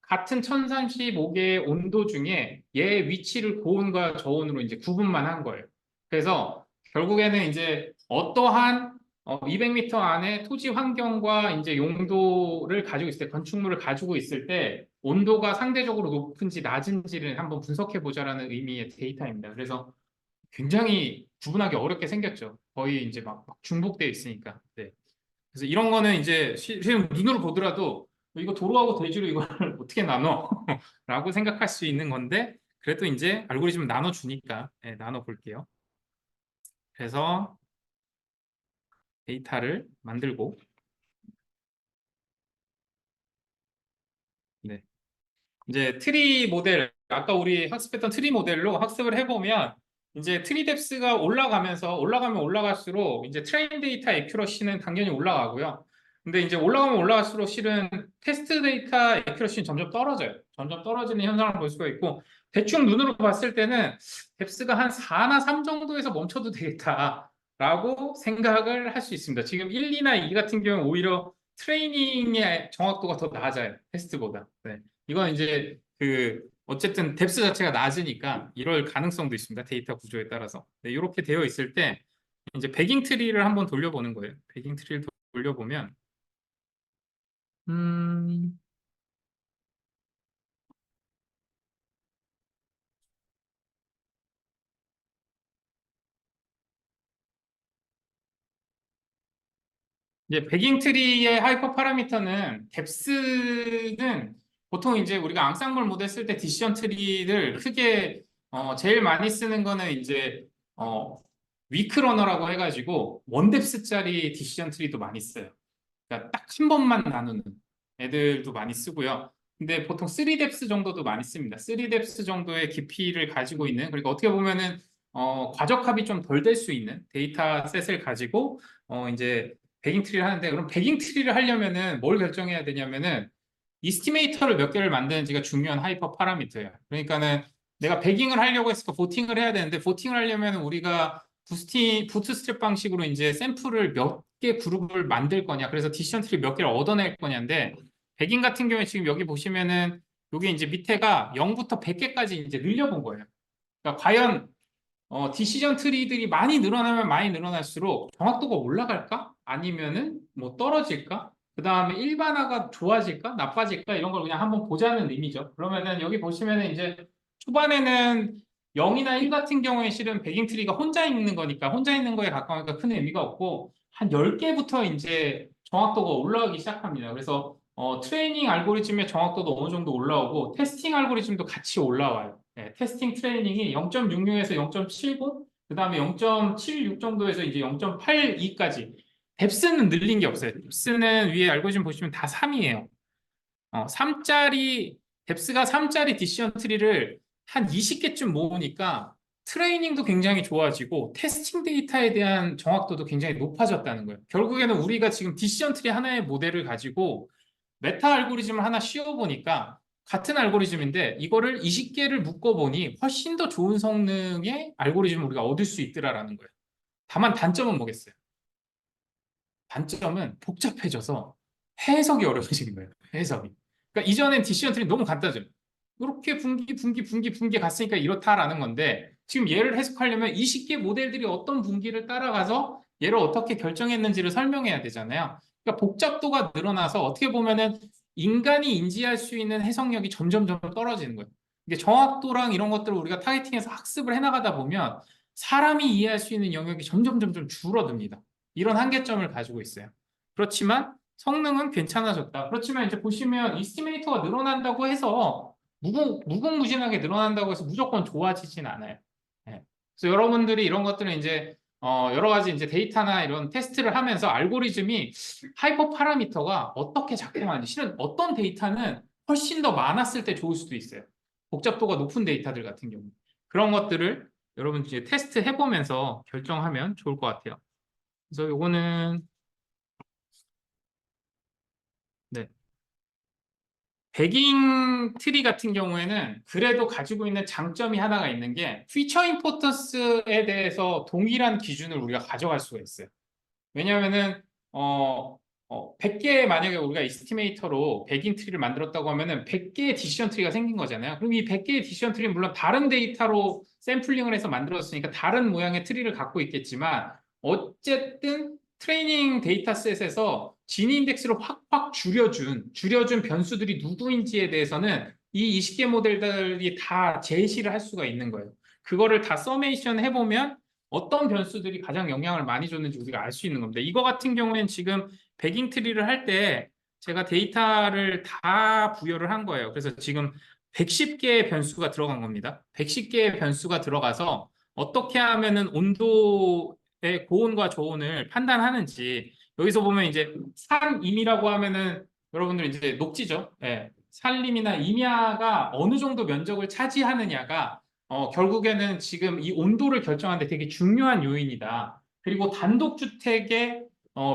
같은 1035개의 온도 중에 얘 위치를 고온과 저온으로 이제 구분만 한 거예요. 그래서 결국에는 이제 어떠한 200m 안에 토지 환경과 이제 용도를 가지고 있을 때, 건축물을 가지고 있을 때 온도가 상대적으로 높은지 낮은지를 한번 분석해 보자라는 의미의 데이터입니다. 그래서 굉장히 구분하기 어렵게 생겼죠. 거의 이제 막 중복되어 있으니까. 네. 그래서 이런 거는 이제 실은 눈으로 보더라도 이거 도로하고 대지로 이걸 어떻게 나눠? 라고 생각할 수 있는 건데 그래도 이제 알고리즘을 나눠주니까 네, 나눠 볼게요. 그래서 데이터를 만들고 네. 이제 트리 모델, 아까 우리 학습했던 트리 모델로 학습을 해보면 이제 트리 뎁스가 올라가면 올라갈수록 이제 트레인 데이터 애큐러시는 당연히 올라가고요. 근데 이제 올라가면 올라갈수록 실은 테스트 데이터 애큐러시는 점점 떨어져요. 점점 떨어지는 현상을 볼 수가 있고 대충 눈으로 봤을 때는 뎁스가 한 4나 3 정도에서 멈춰도 되겠다라고 생각을 할 수 있습니다. 지금 1, 2나 2 같은 경우는 오히려 트레이닝의 정확도가 더 낮아요. 테스트보다. 네. 이건 이제 어쨌든 뎁스 자체가 낮으니까 이럴 가능성도 있습니다. 데이터 구조에 따라서. 네, 이렇게 되어 있을 때 이제 배깅 트리를 한번 돌려보는 거예요. 배깅 트리를 돌려보면 음, 이제 배깅 트리의 하이퍼 파라미터는 뎁스는 보통 이제 우리가 앙상블 모델 쓸 때 디시전 트리를 크게 제일 많이 쓰는 거는 이제 위크 러너라고 해가지고 원뎁스짜리 디시전 트리도 많이 써요. 그러니까 딱 한 번만 나누는 애들도 많이 쓰고요. 근데 보통 3뎁스 정도도 많이 씁니다. 3뎁스 정도의 깊이를 가지고 있는, 그러니까 어떻게 보면은 과적합이 좀 덜 될 수 있는 데이터 셋을 가지고 이제 배깅 트리를 하는데, 그럼 배깅 트리를 하려면은 뭘 결정해야 되냐면은 이스티메이터를 몇 개를 만드는지가 중요한 하이퍼 파라미터예요. 그러니까는 내가 배깅을 하려고 했을 때 보팅을 해야 되는데, 보팅을 하려면 우리가 부트스트랩 방식으로 이제 샘플을 몇 개 그룹을 만들 거냐, 그래서 디시전 트리 몇 개를 얻어낼 거냐인데, 배깅 같은 경우에 지금 여기 보시면은 여기 이제 밑에가 0부터 100개까지 이제 늘려본 거예요. 그러니까 과연 디시전 트리들이 많이 늘어나면 많이 늘어날수록 정확도가 올라갈까? 아니면은 뭐 떨어질까? 그 다음에 일반화가 좋아질까? 나빠질까? 이런 걸 그냥 한번 보자는 의미죠. 그러면은 여기 보시면은 이제 초반에는 0이나 1 같은 경우에 실은 배깅 트리가 혼자 있는 거니까, 혼자 있는 거에 가까우니까 큰 의미가 없고, 한 10개부터 이제 정확도가 올라가기 시작합니다. 그래서 트레이닝 알고리즘의 정확도도 어느 정도 올라오고 테스팅 알고리즘도 같이 올라와요. 네, 테스팅 트레이닝이 0.66에서 0.70, 그 다음에 0.76 정도에서 이제 0.82까지. 뎁스는 늘린 게 없어요. 뎁스는 위에 알고리즘 보시면 다 3이에요. 3짜리 뎁스가 3짜리 디시전 트리를 한 20개쯤 모으니까 트레이닝도 굉장히 좋아지고 테스팅 데이터에 대한 정확도도 굉장히 높아졌다는 거예요. 결국에는 우리가 지금 디시전 트리 하나의 모델을 가지고 메타 알고리즘을 하나 씌워보니까 같은 알고리즘인데 이거를 20개를 묶어보니 훨씬 더 좋은 성능의 알고리즘을 우리가 얻을 수 있더라라는 거예요. 다만 단점은 뭐겠어요? 단점은 복잡해져서 해석이 어려워지는 거예요. 해석이. 그러니까 이전엔 디시전 트리 너무 간단하죠. 이렇게 분기 갔으니까 이렇다라는 건데 지금 얘를 해석하려면 20개 모델들이 어떤 분기를 따라가서 얘를 어떻게 결정했는지를 설명해야 되잖아요. 그러니까 복잡도가 늘어나서 어떻게 보면은 인간이 인지할 수 있는 해석력이 점점 떨어지는 거예요. 이게 정확도랑 이런 것들을 우리가 타겟팅해서 학습을 해나가다 보면 사람이 이해할 수 있는 영역이 점점 줄어듭니다. 이런 한계점을 가지고 있어요. 그렇지만 성능은 괜찮아졌다. 그렇지만 이제 보시면 이스티메이터가 늘어난다고 해서 무궁무진하게 늘어난다고 해서 무조건 좋아지진 않아요. 네. 그래서 여러분들이 이런 것들은 이제 여러 가지 이제 데이터나 이런 테스트를 하면서 알고리즘이 하이퍼 파라미터가 어떻게 작동하는지 실은 어떤 데이터는 훨씬 더 많았을 때 좋을 수도 있어요. 복잡도가 높은 데이터들 같은 경우 그런 것들을 여러분 이제 테스트 해보면서 결정하면 좋을 것 같아요. 그래서 요거는 네. 배깅 트리 같은 경우에는 그래도 가지고 있는 장점이 하나가 있는 게 피처 임포턴스에 대해서 동일한 기준을 우리가 가져갈 수가 있어요. 왜냐하면은 100개 만약에 우리가 이스티메이터로 배깅 트리를 만들었다고 하면은 100개의 디시전 트리가 생긴 거잖아요. 그럼 이 100개의 디시전 트리는 물론 다른 데이터로 샘플링을 해서 만들었으니까 다른 모양의 트리를 갖고 있겠지만 어쨌든 트레이닝 데이터셋에서 지니 인덱스를 확 줄여준 변수들이 누구인지에 대해서는 이 20개 모델들이 다 제시를 할 수가 있는 거예요. 그거를 다 서메이션 해보면 어떤 변수들이 가장 영향을 많이 줬는지 우리가 알 수 있는 겁니다. 이거 같은 경우에는 지금 배깅 트리를 할 때 제가 데이터를 다 부여를 한 거예요. 그래서 지금 110개의 변수가 들어간 겁니다. 110개의 변수가 들어가서 어떻게 하면은 온도의 고온과 저온을 판단하는지 여기서 보면 이제 산임이라고 하면은 여러분들 이제 녹지죠. 예. 산림이나 임야가 어느 정도 면적을 차지하느냐가 결국에는 지금 이 온도를 결정하는데 되게 중요한 요인이다. 그리고 단독주택의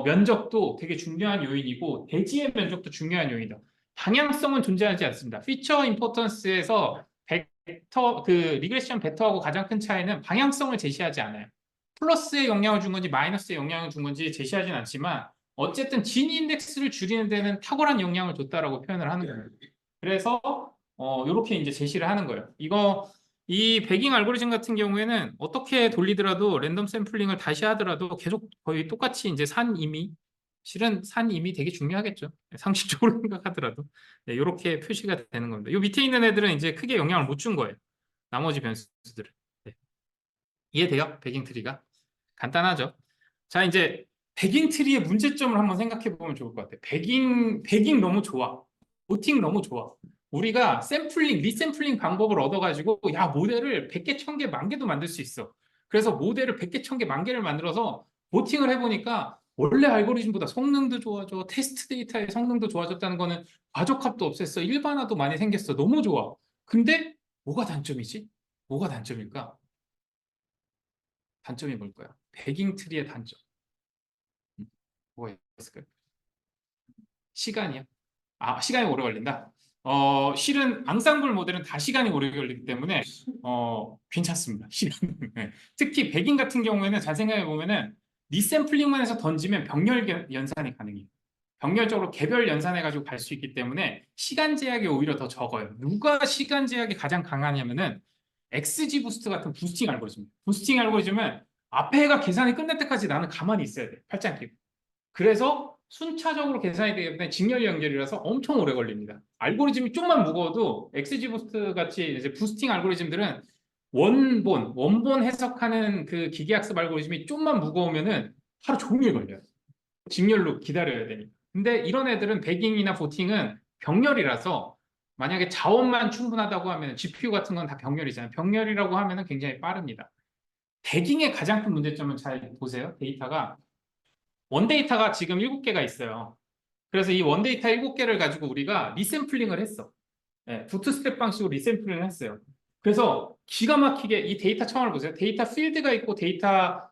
면적도 되게 중요한 요인이고 대지의 면적도 중요한 요인이다. 방향성은 존재하지 않습니다. 피처 임포턴스에서 벡터 그 리그레션 벡터하고 가장 큰 차이는 방향성을 제시하지 않아요. 플러스에 영향을 준 건지 마이너스에 영향을 준 건지 제시하진 않지만 어쨌든 진이 인덱스를 줄이는 데는 탁월한 영향을 줬다라고 표현을 하는 거예요. 그래서 이렇게 이제 제시를 하는 거예요. 이 배깅 알고리즘 같은 경우에는 어떻게 돌리더라도 랜덤 샘플링을 다시 하더라도 계속 거의 똑같이 이제 실은 산임이 되게 중요하겠죠. 상식적으로 생각하더라도 이렇게 표시가 되는 겁니다. 이 밑에 있는 애들은 이제 크게 영향을 못 준 거예요. 나머지 변수들은. 네. 이해돼요? 배깅 트리가? 간단하죠. 자, 이제 배깅 트리의 문제점을 한번 생각해 보면 좋을 것 같아요. 배깅 너무 좋아. 보팅 너무 좋아. 우리가 리샘플링 방법을 얻어가지고, 야, 모델을 100개, 1000개, 10,000개도 만들 수 있어. 그래서 모델을 100개, 1000개, 10,000개를 만들어서 보팅을 해보니까 원래 알고리즘보다 성능도 좋아져, 테스트 데이터의 성능도 좋아졌다는 거는 과적합도 없앴어, 일반화도 많이 생겼어. 너무 좋아. 근데 뭐가 단점이지? 뭐가 단점일까? 단점이 뭘까요? 배깅 트리의 단점. 뭐가 있을까요? 시간이요? 시간이 오래 걸린다. 실은 앙상블 모델은 다 시간이 오래 걸리기 때문에 괜찮습니다. 시간. 네. 특히 백인 같은 경우에는 잘 생각해 보면은 리샘플링만 해서 던지면 병렬 연산이 가능해요. 병렬적으로 개별 연산해가지고 갈 수 있기 때문에 시간 제약이 오히려 더 적어요. 누가 시간 제약이 가장 강하냐면은 XG 부스트 같은 부스팅 알고리즘. 부스팅 알고리즘은 앞에 가 계산이 끝날 때까지 나는 가만히 있어야 돼. 팔짱 끼고. 그래서 순차적으로 계산이 되기 때문에 직렬 연결이라서 엄청 오래 걸립니다. 알고리즘이 좀만 무거워도 XG 부스트 같이 이제 부스팅 알고리즘들은 원본 해석하는 그 기계학습 알고리즘이 좀만 무거우면은 하루 종일 걸려요. 직렬로 기다려야 되니까. 근데 이런 애들은 배깅이나 보팅은 병렬이라서 만약에 자원만 충분하다고 하면 GPU 같은 건 다 병렬이잖아요. 병렬이라고 하면 굉장히 빠릅니다. 배깅의 가장 큰 문제점은 잘 보세요. 데이터가 원데이터가 지금 7개가 있어요. 그래서 이 원데이터 7개를 가지고 우리가 리샘플링을 했어. 예, 부트스트랩 방식으로 리샘플링을 했어요. 그래서 기가 막히게 이 데이터 창을 보세요. 데이터 필드가 있고 데이터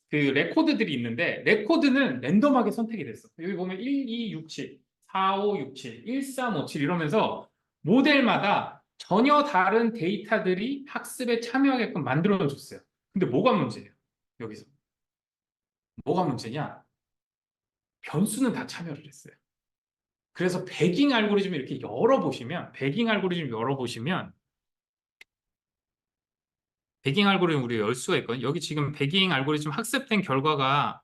그 레코드들이 있는데 레코드는 랜덤하게 선택이 됐어. 여기 보면 1, 2, 6, 7, 4, 5, 6, 7, 1, 3, 5, 7 이러면서 모델마다 전혀 다른 데이터들이 학습에 참여하게끔 만들어줬어요. 근데 뭐가 문제예요? 여기서. 뭐가 문제냐? 변수는 다 참여를 했어요. 그래서 배깅 알고리즘을 이렇게 열어보시면, 배깅 알고리즘 열어보시면, 배깅 알고리즘 우리 열 수가 있거든요. 여기 지금 배깅 알고리즘 학습된 결과가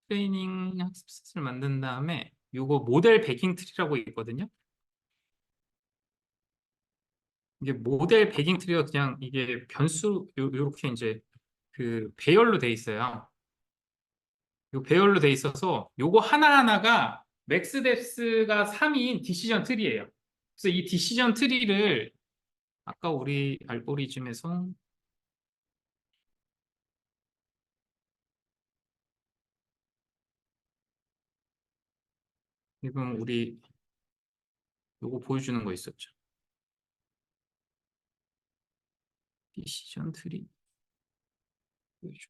트레이닝 학습셋을 만든 다음에 요거 모델 배깅 트리라고 있거든요. 이게 모델 배깅 트리가 그냥 이게 변수 요렇게 이제 그 배열로 돼 있어요. 요 배열로 돼 있어서 요거 하나하나가 맥스 뎁스가 3인 디시전 트리예요. 그래서 이 디시전 트리를 아까 우리 알고리즘에서 지금 우리 요거 보여주는 거 있었죠. 디시전 트리 보여줘.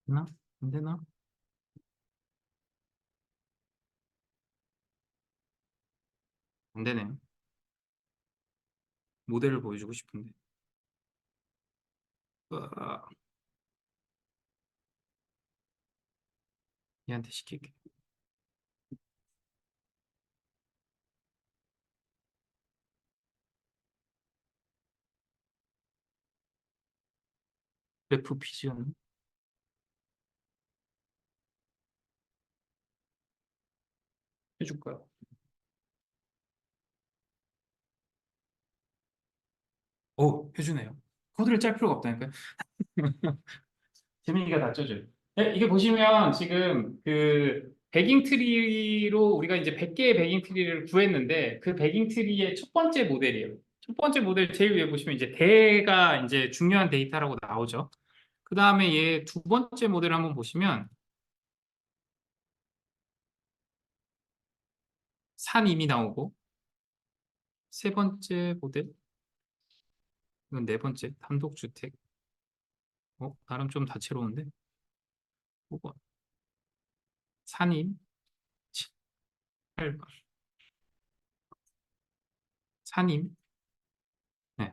되나? 안 되나? 안 되네요. 모델을 보여주고 싶은데. 얘한테 시킬게. 그래프 피지언 해줄까요? 해주네요. 코드를 짤 필요가 없다니까요. 재민이가 다 쪄줘요. 네, 이게 보시면 지금 그 배깅 트리로 우리가 이제 100개의 배깅 트리를 구했는데 그 배깅 트리의 첫 번째 모델이에요. 첫 번째 모델 제일 위에 보시면 이제 대가 이제 중요한 데이터라고 나오죠. 그 다음에 얘 두 번째 모델 한번 보시면 산 이미 나오고 세 번째 모델 이건 네 번째 단독주택 나름 좀 다채로운데 5번 산임 8번 산임 네.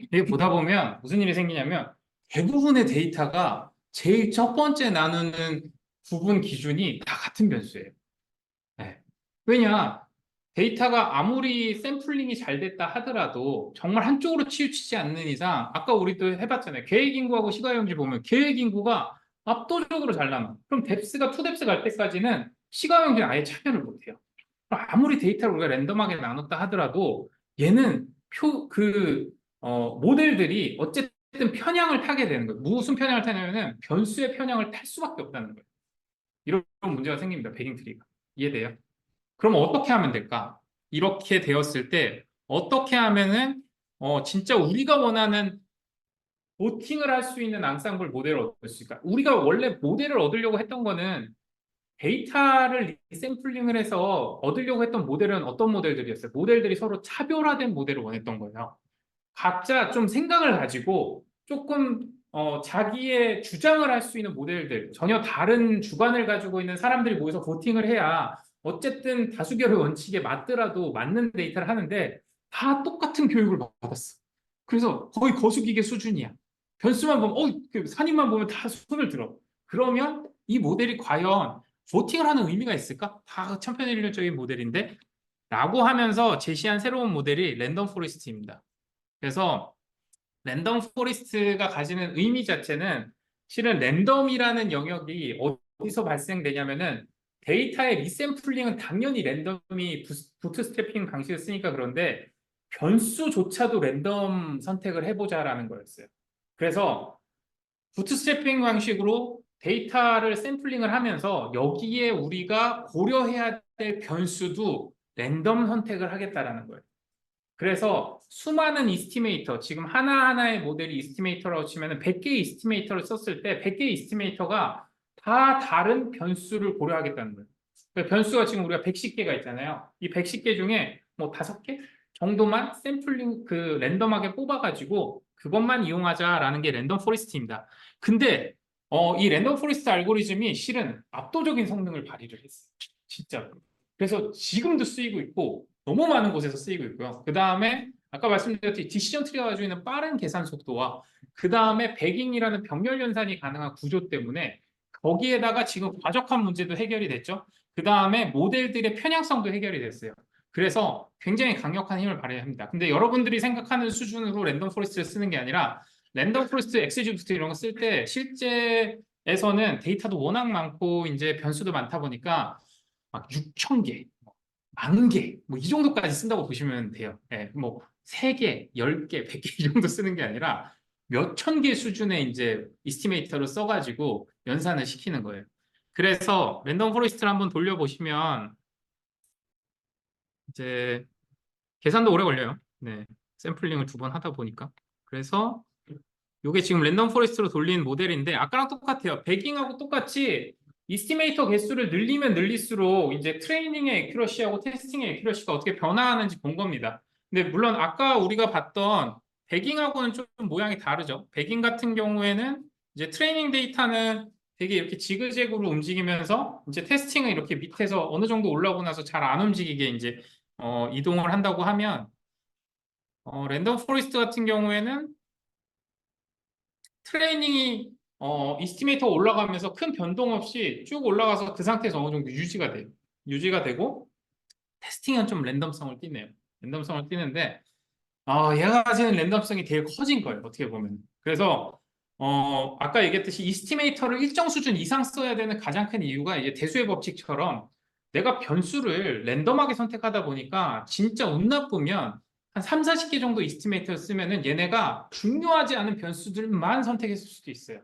이게 보다 보면 무슨 일이 생기냐면 대부분의 데이터가 제일 첫 번째 나누는 부분 기준이 다 같은 변수예요. 네. 왜냐? 데이터가 아무리 샘플링이 잘 됐다 하더라도 정말 한쪽으로 치우치지 않는 이상 아까 우리도 해봤잖아요. 계획 인구하고 시가용지 보면 계획 인구가 압도적으로 잘 나눠. 그럼 뎁스가 투뎁스 갈 때까지는 시가용지는 아예 참여를 못해요. 그럼 아무리 데이터를 우리가 랜덤하게 나눴다 하더라도 얘는 모델들이 어쨌든 편향을 타게 되는 거예요. 무슨 편향을 타냐면은 변수의 편향을 탈 수밖에 없다는 거예요. 이런 문제가 생깁니다. 배깅 트리가. 이해돼요? 그럼 어떻게 하면 될까? 이렇게 되었을 때 어떻게 하면은 진짜 우리가 원하는 보팅을 할 수 있는 앙상블 모델을 얻을 수 있을까? 우리가 원래 모델을 얻으려고 했던 거는 데이터를 리샘플링을 해서 얻으려고 했던 모델은 어떤 모델들이었어요? 모델들이 서로 차별화된 모델을 원했던 거예요. 각자 좀 생각을 가지고 조금 자기의 주장을 할 수 있는 모델들, 전혀 다른 주관을 가지고 있는 사람들이 모여서 보팅을 해야 어쨌든 다수결의 원칙에 맞더라도 맞는 데이터를 하는데 다 똑같은 교육을 받았어. 그래서 거의 거수기계 수준이야. 변수만 보면, 그 산임만 보면 다 손을 들어. 그러면 이 모델이 과연 보팅을 하는 의미가 있을까? 다 천편일률적인 모델인데? 라고 하면서 제시한 새로운 모델이 랜덤 포레스트입니다. 그래서 랜덤 포레스트가 가지는 의미 자체는 실은 랜덤이라는 영역이 어디서 발생되냐면은 데이터의 리샘플링은 당연히 랜덤이 부트스트래핑 방식을 쓰니까 그런데 변수조차도 랜덤 선택을 해보자라는 거였어요. 그래서 부트스트래핑 방식으로 데이터를 샘플링을 하면서 여기에 우리가 고려해야 될 변수도 랜덤 선택을 하겠다라는 거예요. 그래서 수많은 이스티메이터, 지금 하나하나의 모델이 이스티메이터라고 치면 100개의 이스티메이터를 썼을 때 100개의 이스티메이터가 다 다른 변수를 고려하겠다는 거예요. 그러니까 변수가 지금 우리가 110개가 있잖아요. 이 110개 중에 뭐 5개 정도만 샘플링 랜덤하게 뽑아가지고 그것만 이용하자라는 게 랜덤 포레스트입니다. 근데 이 랜덤 포레스트 알고리즘이 실은 압도적인 성능을 발휘를 했어요. 진짜로. 그래서 지금도 쓰이고 있고 너무 많은 곳에서 쓰이고 있고요. 그 다음에 아까 말씀드렸듯이 디시전 트리가 가지고 있는 빠른 계산 속도와 그 다음에 배깅이라는 병렬 연산이 가능한 구조 때문에 거기에다가 지금 과적한 문제도 해결이 됐죠. 그 다음에 모델들의 편향성도 해결이 됐어요. 그래서 굉장히 강력한 힘을 발휘합니다. 근데 여러분들이 생각하는 수준으로 랜덤 포레스트를 쓰는 게 아니라 랜덤 포레스트 엑스지부트 이런 거 쓸 때 실제에서는 데이터도 워낙 많고 이제 변수도 많다 보니까 막 6,000개, 10,000개, 뭐 이 정도까지 쓴다고 보시면 돼요. 예, 뭐 3개, 10개, 100개 이 정도 쓰는 게 아니라 몇 천 개 수준의 이제 이스티메이터를 써가지고 연산을 시키는 거예요. 그래서 랜덤 포레스트를 한번 돌려보시면 이제 계산도 오래 걸려요. 네, 샘플링을 2번 하다 보니까. 그래서 이게 지금 랜덤 포레스트로 돌린 모델인데 아까랑 똑같아요. 배깅하고 똑같이 이스티메이터 개수를 늘리면 늘릴수록 이제 트레이닝의 애큐러시하고 테스팅의 애큐러시가 어떻게 변화하는지 본 겁니다. 근데 물론 아까 우리가 봤던 배깅하고는 좀 모양이 다르죠. 배깅 같은 경우에는 이제 트레이닝 데이터는 되게 이렇게 지그재그로 움직이면서 이제 테스팅은 이렇게 밑에서 어느 정도 올라오고 나서 잘 안 움직이게 이제 이동을 한다고 하면 랜덤 포레스트 같은 경우에는 트레이닝이 이스티메이터 올라가면서 큰 변동 없이 쭉 올라가서 그 상태에서 어느 정도 유지가 돼요. 유지가 되고 테스팅은 좀 랜덤성을 띠네요. 랜덤성을 띠는데 얘가 가지는 랜덤성이 되게 커진 거예요. 어떻게 보면. 그래서 아까 얘기했듯이 이스티메이터를 일정 수준 이상 써야 되는 가장 큰 이유가 이제 대수의 법칙처럼 내가 변수를 랜덤하게 선택하다 보니까 진짜 운 나쁘면 한 3, 40개 정도 이스티메이터를 쓰면은 얘네가 중요하지 않은 변수들만 선택했을 수도 있어요.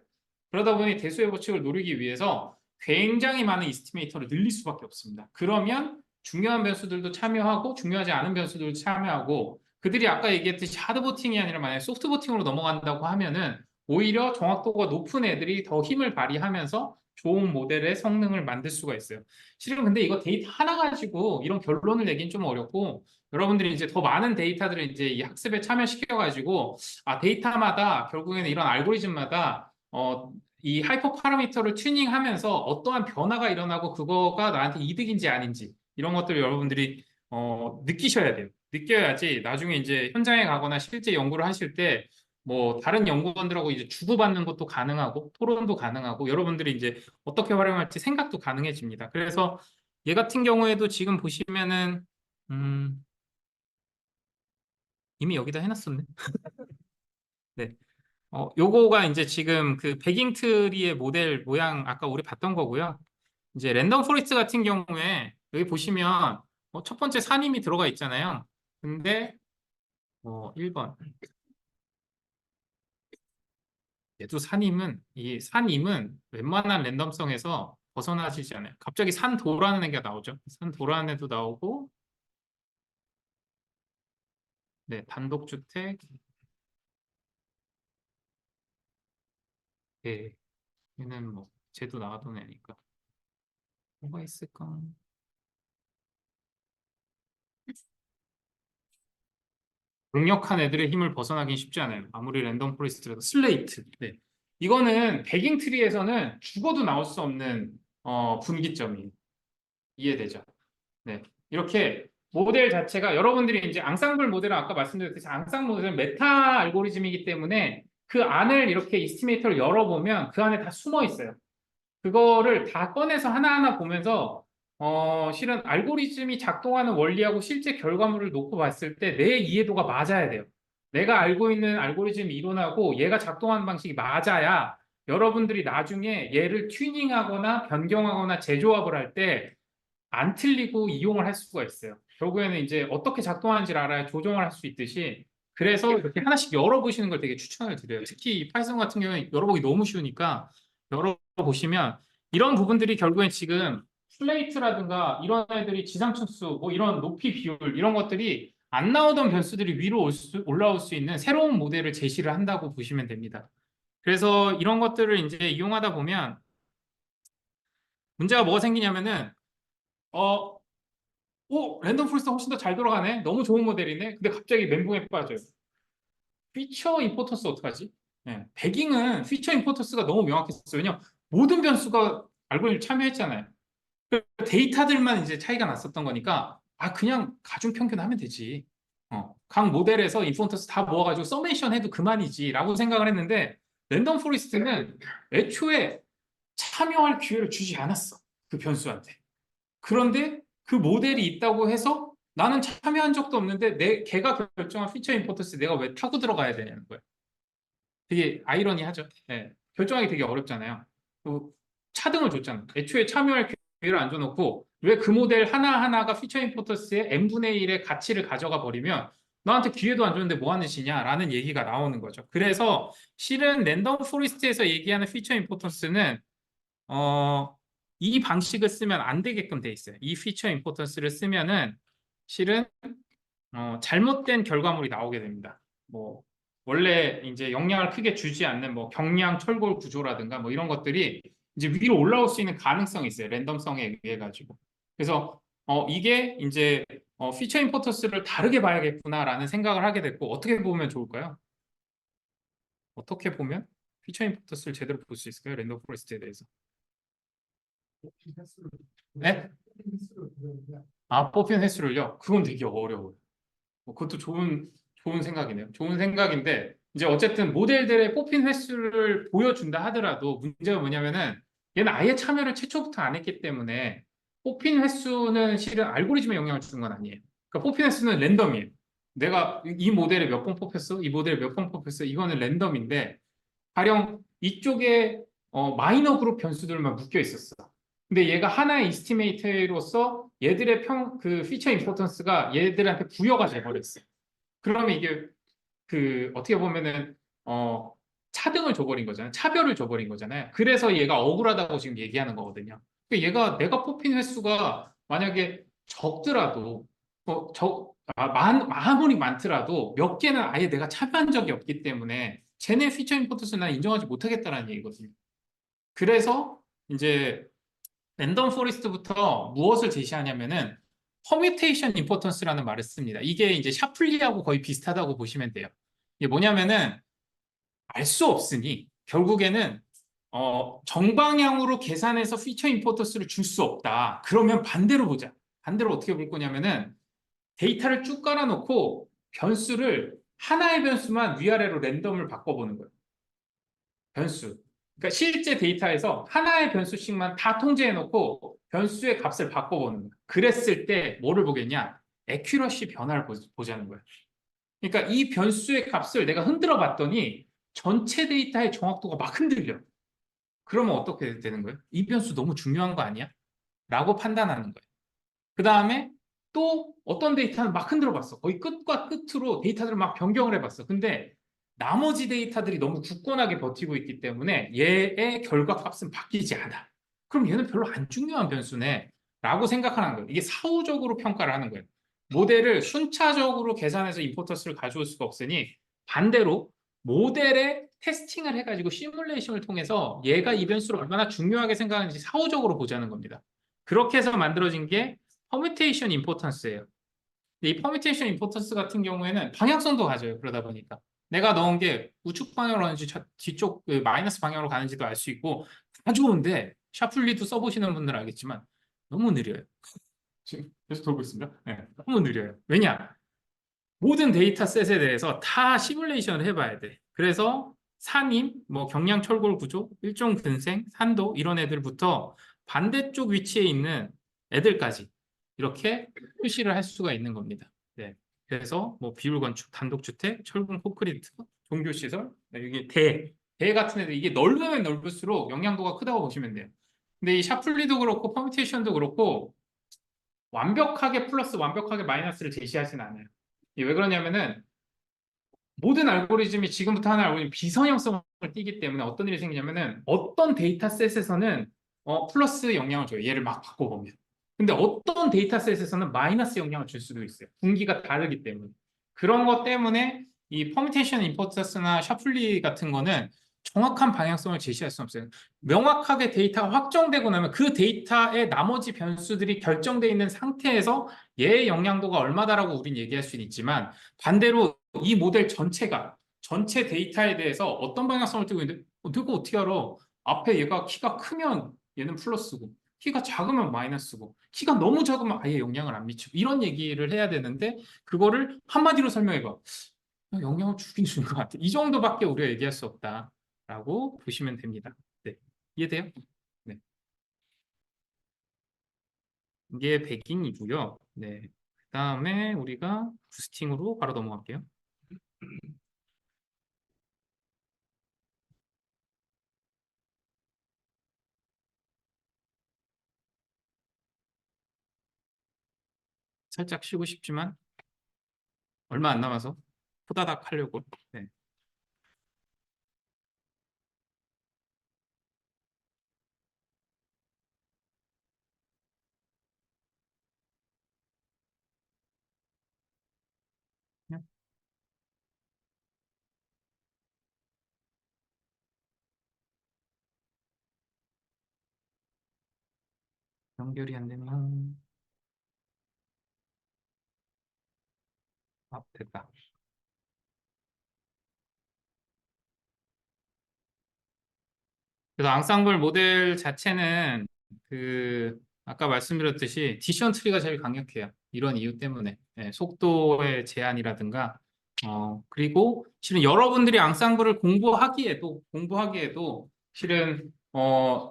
그러다 보니 대수의 법칙을 노리기 위해서 굉장히 많은 이스티메이터를 늘릴 수밖에 없습니다. 그러면 중요한 변수들도 참여하고 중요하지 않은 변수들도 참여하고 그들이 아까 얘기했듯이 하드보팅이 아니라 만약에 소프트보팅으로 넘어간다고 하면은 오히려 정확도가 높은 애들이 더 힘을 발휘하면서 좋은 모델의 성능을 만들 수가 있어요. 실은 근데 이거 데이터 하나 가지고 이런 결론을 내긴 좀 어렵고 여러분들이 이제 더 많은 데이터들을 이제 이 학습에 참여시켜가지고 데이터마다 결국에는 이런 알고리즘마다 이 하이퍼 파라미터를 튜닝하면서 어떠한 변화가 일어나고 그거가 나한테 이득인지 아닌지 이런 것들을 여러분들이 느끼셔야 돼요. 느껴야지 나중에 이제 현장에 가거나 실제 연구를 하실 때 뭐 다른 연구원들하고 이제 주고받는 것도 가능하고 토론도 가능하고 여러분들이 이제 어떻게 활용할지 생각도 가능해집니다. 그래서 얘 같은 경우에도 지금 보시면은 음, 이미 여기다 해놨었네. 네. 요거가 이제 지금 그 베깅 트리의 모델 모양 아까 우리 봤던 거고요. 이제 랜덤 포레스트 같은 경우에 여기 보시면 첫 번째 산임이 들어가 있잖아요. 근데 1번 얘도 산임은 이 산임은 웬만한 랜덤성에서 벗어나지지 않아요. 갑자기 산도라는 애가 나오죠. 산도라는 애도 나오고 네, 단독주택 예, 얘는 뭐 쟤도 나가던 애니까 뭐가 있을까? 강력한 애들의 힘을 벗어나긴 쉽지 않아요. 아무리 랜덤 포레스트라도 슬레이트. 네. 이거는 베깅 트리에서는 죽어도 나올 수 없는 분기점이 이해되죠? 네. 이렇게 모델 자체가 여러분들이 이제 앙상블 모델은 아까 말씀드렸듯이 앙상블 모델은 메타 알고리즘이기 때문에 그 안을 이렇게 이스티메이터를 열어보면 그 안에 다 숨어 있어요. 그거를 다 꺼내서 하나하나 보면서 실은 알고리즘이 작동하는 원리하고 실제 결과물을 놓고 봤을 때 내 이해도가 맞아야 돼요. 내가 알고 있는 알고리즘 이론하고 얘가 작동하는 방식이 맞아야 여러분들이 나중에 얘를 튜닝하거나 변경하거나 재조합을 할 때 안 틀리고 이용을 할 수가 있어요. 결국에는 이제 어떻게 작동하는지를 알아야 조정을 할 수 있듯이 그래서 이렇게 하나씩 열어보시는 걸 되게 추천을 드려요. 특히 이 파이썬 같은 경우는 열어보기 너무 쉬우니까 열어보시면 이런 부분들이 결국엔 지금 슬레이트라든가 이런 애들이 지상층수, 뭐 이런 높이 비율 이런 것들이 안 나오던 변수들이 위로 올라올 수 있는 새로운 모델을 제시를 한다고 보시면 됩니다. 그래서 이런 것들을 이제 이용하다 보면 문제가 뭐가 생기냐면은 어, 랜덤 포레스트 훨씬 더 잘 돌아가네. 너무 좋은 모델이네. 근데 갑자기 멘붕에 빠져요. 피처 임포터스 어떡하지? 네. 배깅은 피처 임포터스가 너무 명확했어요. 왜냐면 모든 변수가 알고리즘 참여했잖아요. 그 데이터들만 이제 차이가 났었던 거니까 그냥 가중 평균하면 되지. 각 모델에서 인포턴스 다 모아가지고 서메이션 해도 그만이지라고 생각을 했는데 랜덤 포레스트는 애초에 참여할 기회를 주지 않았어. 그 변수한테. 그런데 그 모델이 있다고 해서 나는 참여한 적도 없는데 걔가 결정한 피처 임포턴스 내가 왜 타고 들어가야 되냐는 거예요. 되게 아이러니하죠. 네. 결정하기 되게 어렵잖아요. 또 차등을 줬잖아. 애초에 참여할 기회를 안 줘놓고 왜 그 모델 하나하나가 피처 임포턴스의 n분의 1의 가치를 가져가 버리면 너한테 기회도 안 줬는데 뭐 하는 짓이냐라는 얘기가 나오는 거죠. 그래서 실은 랜덤 포레스트에서 얘기하는 피처 임포턴스는 이 방식을 쓰면 안 되게끔 돼 있어요. 이 피처 임포턴스를 쓰면은 실은 잘못된 결과물이 나오게 됩니다. 뭐 원래 이제 영향을 크게 주지 않는 뭐 경량 철골 구조라든가 뭐 이런 것들이 이제 위로 올라올 수 있는 가능성이 있어요. 랜덤성에 의해 가지고. 그래서 이게 이제 피처 임포턴스를 다르게 봐야겠구나라는 생각을 하게 됐고 어떻게 보면 좋을까요? 어떻게 보면 피처 임포턴스를 제대로 볼 수 있을까요? 랜덤 포레스트에 대해서. 네? 뽑힌 횟수를요? 그건 되게 어려워요. 그것도 좋은 생각이네요. 좋은 생각인데, 이제 어쨌든 모델들의 뽑힌 횟수를 보여준다 하더라도 문제가 뭐냐면은 얘는 아예 참여를 최초부터 안 했기 때문에 뽑힌 횟수는 실은 알고리즘에 영향을 주는 건 아니에요. 그러니까 뽑힌 횟수는 랜덤이에요. 내가 이 모델에 몇 번 뽑혔어? 이 모델에 몇 번 뽑혔어? 이거는 랜덤인데, 가령 이쪽에 마이너 그룹 변수들만 묶여 있었어. 근데 얘가 하나의 이스티메이터로서 얘들의 그 피처 임포턴스가 얘들한테 부여가 돼버렸어. 그러면 이게 그 어떻게 보면은 차등을 줘버린 거잖아요. 차별을 줘버린 거잖아요. 그래서 얘가 억울하다고 지금 얘기하는 거거든요. 그러니까 얘가 내가 뽑힌 횟수가 만약에 적더라도 아무리 많더라도 몇 개는 아예 내가 참여한 적이 없기 때문에 쟤네 피처 임포턴스 는 인정하지 못하겠다는 얘기거든요. 그래서 이제 랜덤 포레스트부터 무엇을 제시하냐면은 퍼뮤테이션 임포턴스라는 말을 씁니다. 이게 이제 샤플리하고 거의 비슷하다고 보시면 돼요. 이게 뭐냐면은 알 수 없으니 결국에는 정방향으로 계산해서 피처 임포턴스를 줄 수 없다. 그러면 반대로 보자. 반대로 어떻게 볼 거냐면은 데이터를 쭉 깔아놓고 변수를 하나의 변수만 위아래로 랜덤을 바꿔보는 거예요. 변수. 그러니까 실제 데이터에서 하나의 변수씩만 다 통제해놓고 변수의 값을 바꿔보는 거예요. 그랬을 때 뭐를 보겠냐? 에큐러시 변화를 보자는 거예요. 그러니까 이 변수의 값을 내가 흔들어 봤더니 전체 데이터의 정확도가 막 흔들려. 그러면 어떻게 되는 거예요? 이 변수 너무 중요한 거 아니야? 라고 판단하는 거예요. 그 다음에 또 어떤 데이터는 막 흔들어 봤어. 거의 끝과 끝으로 데이터들을 막 변경을 해봤어. 근데 나머지 데이터들이 너무 굳건하게 버티고 있기 때문에 얘의 결과값은 바뀌지 않아. 그럼 얘는 별로 안 중요한 변수네. 라고 생각하는 거예요. 이게 사후적으로 평가를 하는 거예요. 모델을 순차적으로 계산해서 임포터스를 가져올 수가 없으니 반대로 모델에 테스팅을 해가지고 시뮬레이션을 통해서 얘가 이 변수를 얼마나 중요하게 생각하는지 사후적으로 보자는 겁니다. 그렇게 해서 만들어진 게 퍼뮤테이션 임포턴스예요. 이 퍼뮤테이션 임포턴스 같은 경우에는 방향성도 가져요. 그러다 보니까 내가 넣은 게 우측 방향으로 가는지 뒤쪽 그 마이너스 방향으로 가는지도 알 수 있고 다 좋은데 샤플리도 써보시는 분들은 알겠지만 너무 느려요. 지금 계속 돌고 있습니다. 네, 너무 느려요. 왜냐? 모든 데이터셋에 대해서 다 시뮬레이션을 해봐야 돼. 그래서 산임, 뭐 경량 철골 구조, 일종 근생, 산도 이런 애들부터 반대쪽 위치에 있는 애들까지 이렇게 표시를 할 수가 있는 겁니다. 네. 그래서 뭐 비율 건축, 단독주택, 철근 콘크리트, 종교시설, 이게 대 같은 애들 이게 넓으면 넓을수록 영향도가 크다고 보시면 돼요. 근데 이 샤플리도 그렇고 퍼뮤테이션도 그렇고 완벽하게 플러스 완벽하게 마이너스를 제시하진 않아요. 이게 왜 그러냐면은 모든 알고리즘이 지금부터 하는 알고리즘 비선형성을 띠기 때문에 어떤 일이 생기냐면은 어떤 데이터셋에서는 플러스 영향을 줘요. 얘를 막 바꿔보면. 근데 어떤 데이터셋에서는 마이너스 영향을 줄 수도 있어요. 분기가 다르기 때문에. 그런 것 때문에 이 퍼뮤테이션 임포터스나 샤플리 같은 거는 정확한 방향성을 제시할 수 없어요. 명확하게 데이터가 확정되고 나면 그 데이터의 나머지 변수들이 결정되어 있는 상태에서 얘의 영향도가 얼마다라고 우린 얘기할 수는 있지만 반대로 이 모델 전체가 전체 데이터에 대해서 어떤 방향성을 띠고 있는데 내가 어떻게 알아? 앞에 얘가 키가 크면 얘는 플러스고 키가 작으면 마이너스고 키가 너무 작으면 아예 영향을 안 미치고 이런 얘기를 해야 되는데 그거를 한마디로 설명해봐. 영향을 주긴 주는 것 같아. 이 정도밖에 우리가 얘기할 수 없다라고 보시면 됩니다. 네. 이해돼요? 네. 이게 백인이고요. 네. 그다음에 우리가 부스팅으로 바로 넘어갈게요. 살짝 쉬고 싶지만 얼마 안 남아서 호다닥 하려고. 네. 그냥 연결이 안 되면 됐다. 그래서 앙상블 모델 자체는 그 아까 말씀드렸듯이 디시전 트리가 제일 강력해요. 이런 이유 때문에 속도의 제한이라든가 그리고 실은 여러분들이 앙상블을 공부하기에도 실은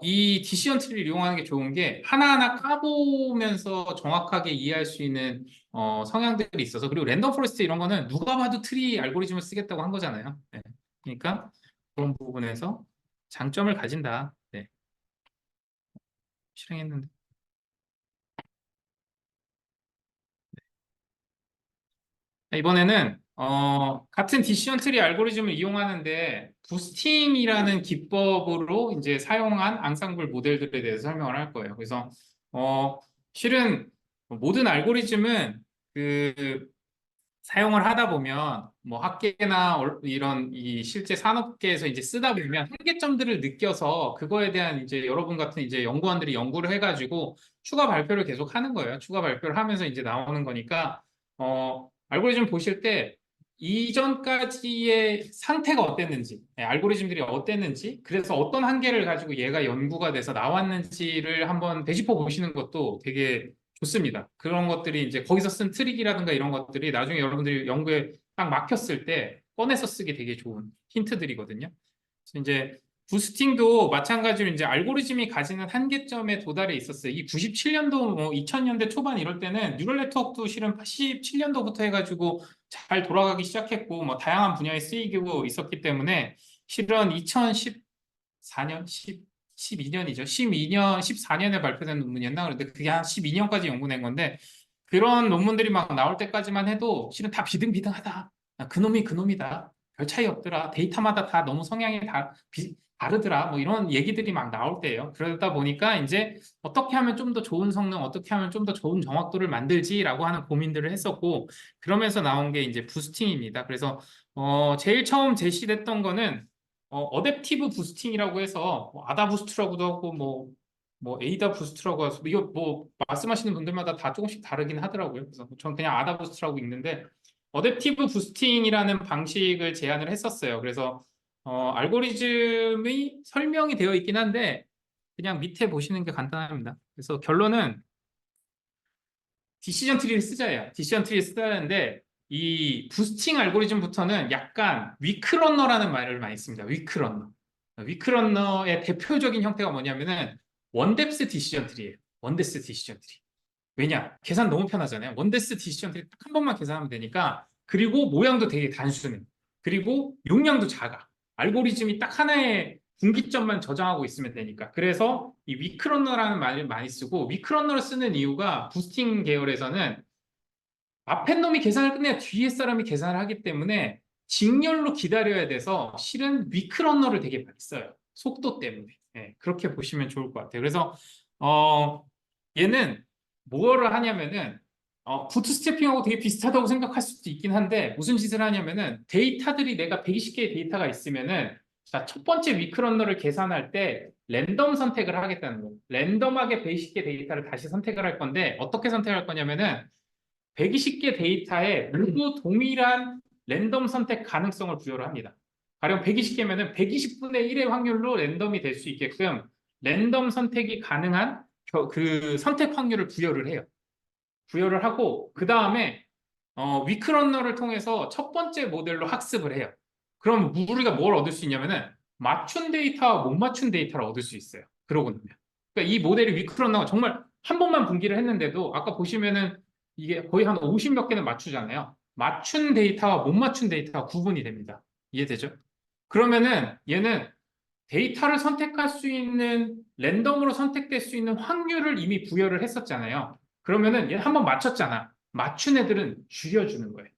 이 디시전 트리를 이용하는 게 좋은 게 하나하나 까보면서 정확하게 이해할 수 있는 성향들이 있어서 그리고 랜덤 포레스트 이런 거는 누가 봐도 트리 알고리즘을 쓰겠다고 한 거잖아요. 네. 그러니까 그런 부분에서 장점을 가진다. 네, 실행했는데. 이번에는 같은 디시전 트리 알고리즘을 이용하는데 부스팅이라는 기법으로 이제 사용한 앙상블 모델들에 대해서 설명을 할 거예요. 그래서 어, 실은 모든 알고리즘은 그 사용을 하다 보면 뭐 학계나 이런 이 실제 산업계에서 이제 쓰다 보면 한계점들을 느껴서 그거에 대한 이제 여러분 같은 이제 연구원들이 연구를 해가지고 추가 발표를 계속 하는 거예요. 추가 발표를 하면서 이제 나오는 거니까 알고리즘 보실 때 이전까지의 상태가 어땠는지, 알고리즘들이 어땠는지, 그래서 어떤 한계를 가지고 얘가 연구가 돼서 나왔는지를 한번 되짚어 보시는 것도 되게 좋습니다. 그런 것들이 이제 거기서 쓴 트릭이라든가 이런 것들이 나중에 여러분들이 연구에 딱 막혔을 때 꺼내서 쓰기 되게 좋은 힌트들이거든요. 그래서 이제 부스팅도 마찬가지로 이제 알고리즘이 가지는 한계점에 도달해 있었어요. 이 97년도, 뭐 2000년대 초반 이럴 때는 뉴럴 네트워크도 실은 87년도부터 해가지고 잘 돌아가기 시작했고, 뭐 다양한 분야에 쓰이고 있었기 때문에 실은 2014년, 12년이죠. 12년, 14년에 발표된 논문이었나? 그런데 그게 한 12년까지 연구된 건데 그런 논문들이 막 나올 때까지만 해도 실은 다 비등비등하다. 그놈이 그놈이다. 별 차이 없더라. 데이터마다 다 너무 성향이 다르더라. 뭐 이런 얘기들이 막 나올 때예요. 그러다 보니까 이제 어떻게 하면 좀 더 좋은 성능, 어떻게 하면 좀 더 좋은 정확도를 만들지라고 하는 고민들을 했었고 그러면서 나온 게 이제 부스팅입니다. 그래서 제일 처음 제시됐던 거는 어댑티브 부스팅이라고 해서 뭐 아다 부스트라고도 하고 뭐 에이다 부스트라고 해서 이거 뭐 말씀하시는 분들마다 다 조금씩 다르긴 하더라고요. 그래서 저는 그냥 아다 부스트라고 읽는데 어댑티브 부스팅이라는 방식을 제안을 했었어요. 그래서 알고리즘이 설명이 되어 있긴 한데 그냥 밑에 보시는 게 간단합니다. 그래서 결론은 디시전 트리를 쓰자예요. 디시전 트리를 쓰자는데 이 부스팅 알고리즘부터는 약간 위크러너라는 말을 많이 씁니다. 위크러너. 위크러너의 대표적인 형태가 뭐냐면은 원뎁스 디시전 트리예요. 원뎁스 디시전 트리. 왜냐? 계산 너무 편하잖아요. 원데스 디시전 트리 딱 한 번만 계산하면 되니까. 그리고 모양도 되게 단순해. 그리고 용량도 작아. 알고리즘이 딱 하나의 분기점만 저장하고 있으면 되니까. 그래서 이 위크러너라는 말을 많이 쓰고, 위크러너를 쓰는 이유가 부스팅 계열에서는 앞에 놈이 계산을 끝내야 뒤에 사람이 계산을 하기 때문에 직렬로 기다려야 돼서 실은 위크러너를 되게 많이 써요. 속도 때문에. 예, 그렇게 보시면 좋을 것 같아요. 그래서 얘는 뭐를 하냐면은 부트스트래핑하고 되게 비슷하다고 생각할 수도 있긴 한데 무슨 짓을 하냐면은 데이터들이 내가 120개의 데이터가 있으면은 자, 첫 번째 위크러너를 계산할 때 랜덤 선택을 하겠다는 거예요. 랜덤하게 120개 데이터를 다시 선택을 할 건데 어떻게 선택할 거냐면은 120개 데이터에 모두 동일한 랜덤 선택 가능성을 부여를 합니다. 가령 120개면은 120분의 1의 확률로 랜덤이 될 수 있게끔 랜덤 선택이 가능한 그 선택 확률을 부여를 해요. 부여를 하고 그 다음에 위크러너를 통해서 첫 번째 모델로 학습을 해요. 그럼 우리가 뭘 얻을 수 있냐면은 맞춘 데이터와 못 맞춘 데이터를 얻을 수 있어요. 그러고 나면. 그러니까 이 모델이 위크러너가 정말 한 번만 분기를 했는데도 아까 보시면은 이게 거의 한 50 몇 개는 맞추잖아요. 맞춘 데이터와 못 맞춘 데이터가 구분이 됩니다. 이해되죠? 그러면은 얘는 데이터를 선택할 수 있는 랜덤으로 선택될 수 있는 확률을 이미 부여를 했었잖아요. 그러면은 얘 한번 맞췄잖아. 맞춘 애들은 줄여주는 거예요.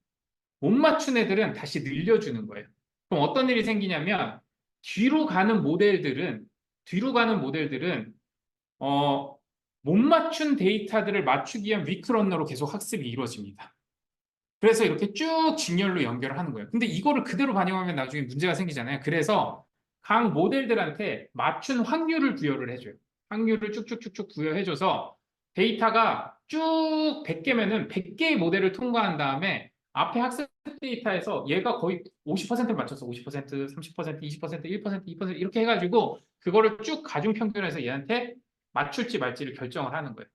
못 맞춘 애들은 다시 늘려주는 거예요. 그럼 어떤 일이 생기냐면 뒤로 가는 모델들은 어, 못 맞춘 데이터들을 맞추기 위한 위크러너로 계속 학습이 이루어집니다. 그래서 이렇게 쭉 직렬로 연결을 하는 거예요. 근데 이거를 그대로 반영하면 나중에 문제가 생기잖아요. 그래서 각 모델들한테 맞춘 확률을 부여를 해줘요. 확률을 쭉쭉쭉쭉 부여해줘서 데이터가 쭉 100개면은 100개의 모델을 통과한 다음에 앞에 학습 데이터에서 얘가 거의 50%를 맞췄어. 50%, 30%, 20%, 1%, 2% 이렇게 해가지고 그거를 쭉 가중 평균해서 얘한테 맞출지 말지를 결정을 하는 거예요.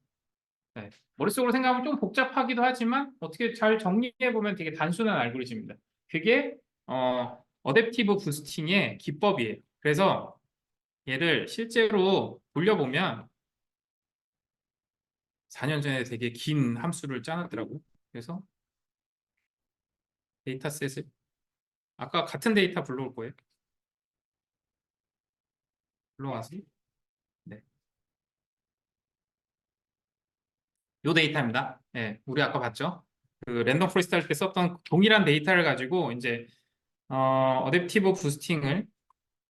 네. 머릿속으로 생각하면 좀 복잡하기도 하지만 어떻게 잘 정리해 보면 되게 단순한 알고리즘입니다. 그게 어댑티브 부스팅의 기법이에요. 그래서 얘를 실제로 돌려보면 4년 전에 되게 긴 함수를 짜놨더라고. 그래서 데이터셋을 아까 같은 데이터 불러올 거예요. 불러와서 네. 요 데이터입니다. 네, 우리 아까 봤죠? 그 랜덤 포레스트 할 때 썼던 동일한 데이터를 가지고 이제 어댑티브 부스팅을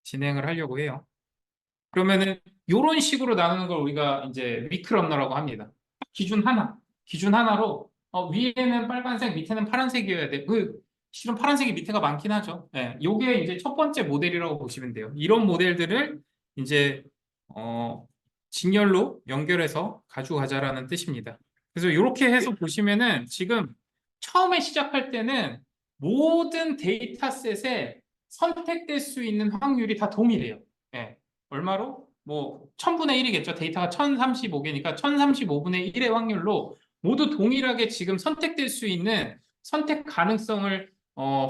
진행을 하려고 해요. 그러면은 이런 식으로 나누는 걸 우리가 이제 위크럼너라고 합니다. 기준 하나로 위에는 빨간색, 밑에는 파란색이어야 돼. 실은 파란색이 밑에가 많긴 하죠. 예, 요게 이제 첫 번째 모델이라고 보시면 돼요. 이런 모델들을 이제 직렬로 연결해서 가져가자라는 뜻입니다. 그래서 이렇게 해서 보시면은 지금 처음에 시작할 때는 모든 데이터셋에 선택될 수 있는 확률이 다 동일해요. 예. 얼마로? 뭐 1000분의 1이겠죠. 데이터가 1035개니까 1035분의 1의 확률로 모두 동일하게 지금 선택될 수 있는 선택 가능성을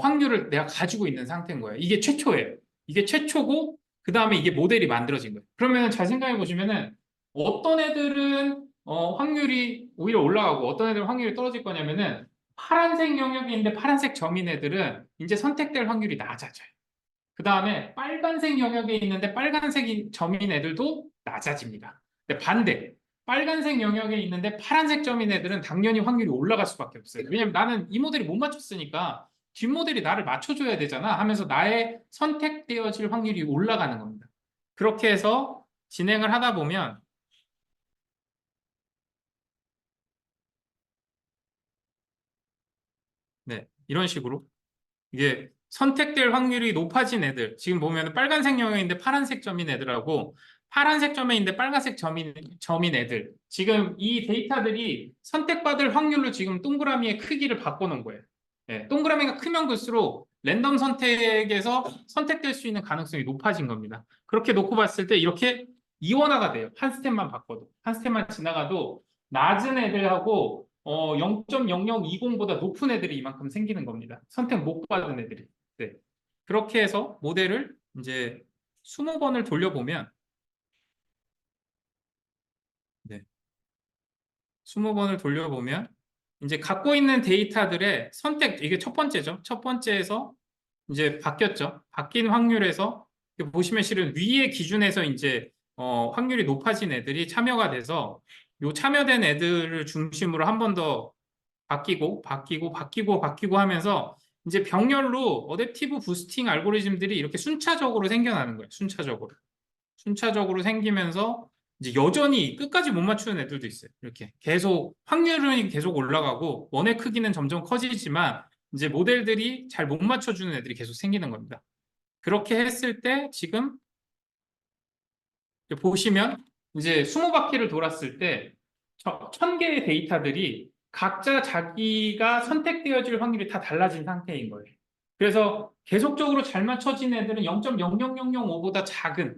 확률을 내가 가지고 있는 상태인 거예요. 이게 최초예요. 이게 최초고 그 다음에 이게 모델이 만들어진 거예요. 그러면 잘 생각해 보시면은 어떤 애들은 확률이 오히려 올라가고 어떤 애들은 확률이 떨어질 거냐면은 파란색 영역이 있는데 파란색 점인 애들은 이제 선택될 확률이 낮아져요. 그 다음에 빨간색 영역에 있는데 빨간색 점인 애들도 낮아집니다. 근데 반대, 빨간색 영역에 있는데 파란색 점인 애들은 당연히 확률이 올라갈 수밖에 없어요. 왜냐면 나는 이 모델이 못 맞췄으니까 뒷모델이 나를 맞춰줘야 되잖아 하면서 나의 선택되어질 확률이 올라가는 겁니다. 그렇게 해서 진행을 하다 보면 네, 이런 식으로 이게 선택될 확률이 높아진 애들 지금 보면 빨간색 영역인데 파란색 점인 애들하고 파란색 점인데 빨간색 점인 애들 지금 이 데이터들이 선택받을 확률로 지금 동그라미의 크기를 바꿔놓은 거예요. 예, 동그라미가 크면 클수록 랜덤 선택에서 선택될 수 있는 가능성이 높아진 겁니다. 그렇게 놓고 봤을 때 이렇게 이원화가 돼요. 한 스텝만 바꿔도 한 스텝만 지나가도 낮은 애들하고 0.0020보다 높은 애들이 이만큼 생기는 겁니다. 선택 못 받은 애들이. 네. 그렇게 해서 모델을 이제 20번을 돌려보면 네. 20번을 돌려보면 이제 갖고 있는 데이터들의 선택, 이게 첫 번째죠. 첫 번째에서 이제 바뀌었죠. 바뀐 확률에서 보시면 실은 위의 기준에서 이제 확률이 높아진 애들이 참여가 돼서 요 참여된 애들을 중심으로 한 번 더 바뀌고 하면서 이제 병렬로 어댑티브 부스팅 알고리즘들이 이렇게 순차적으로 생겨나는 거예요. 순차적으로 생기면서 이제 여전히 끝까지 못 맞추는 애들도 있어요. 이렇게 계속 확률은 계속 올라가고 원의 크기는 점점 커지지만 이제 모델들이 잘 못 맞춰주는 애들이 계속 생기는 겁니다. 그렇게 했을 때 지금 보시면 이제 20바퀴를 돌았을 때 1000개의 데이터들이 각자 자기가 선택되어질 확률이 다 달라진 상태인 거예요. 그래서 계속적으로 잘 맞춰진 애들은 0.00005보다 작은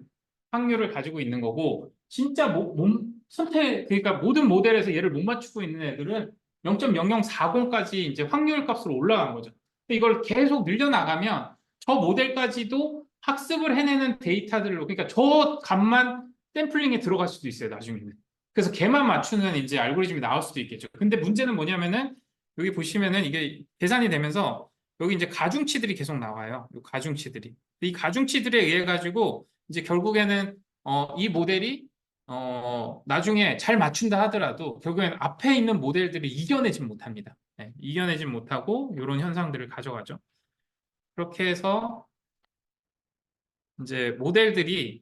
확률을 가지고 있는 거고 진짜 그러니까 모든 모델에서 얘를 못 맞추고 있는 애들은 0.0040까지 이제 확률 값으로 올라간 거죠. 근데 이걸 계속 늘려나가면 저 모델까지도 학습을 해내는 데이터들로 그러니까 저 값만 샘플링에 들어갈 수도 있어요, 나중에는. 그래서 걔만 맞추는 이제 알고리즘이 나올 수도 있겠죠. 근데 문제는 뭐냐면은 여기 보시면은 이게 계산이 되면서 여기 이제 가중치들이 계속 나와요. 이 가중치들이. 이 가중치들에 의해 가지고 이제 결국에는 이 모델이 나중에 잘 맞춘다 하더라도 결국에는 앞에 있는 모델들을 이겨내지 못합니다. 네, 이겨내지 못하고 이런 현상들을 가져가죠. 그렇게 해서 이제 모델들이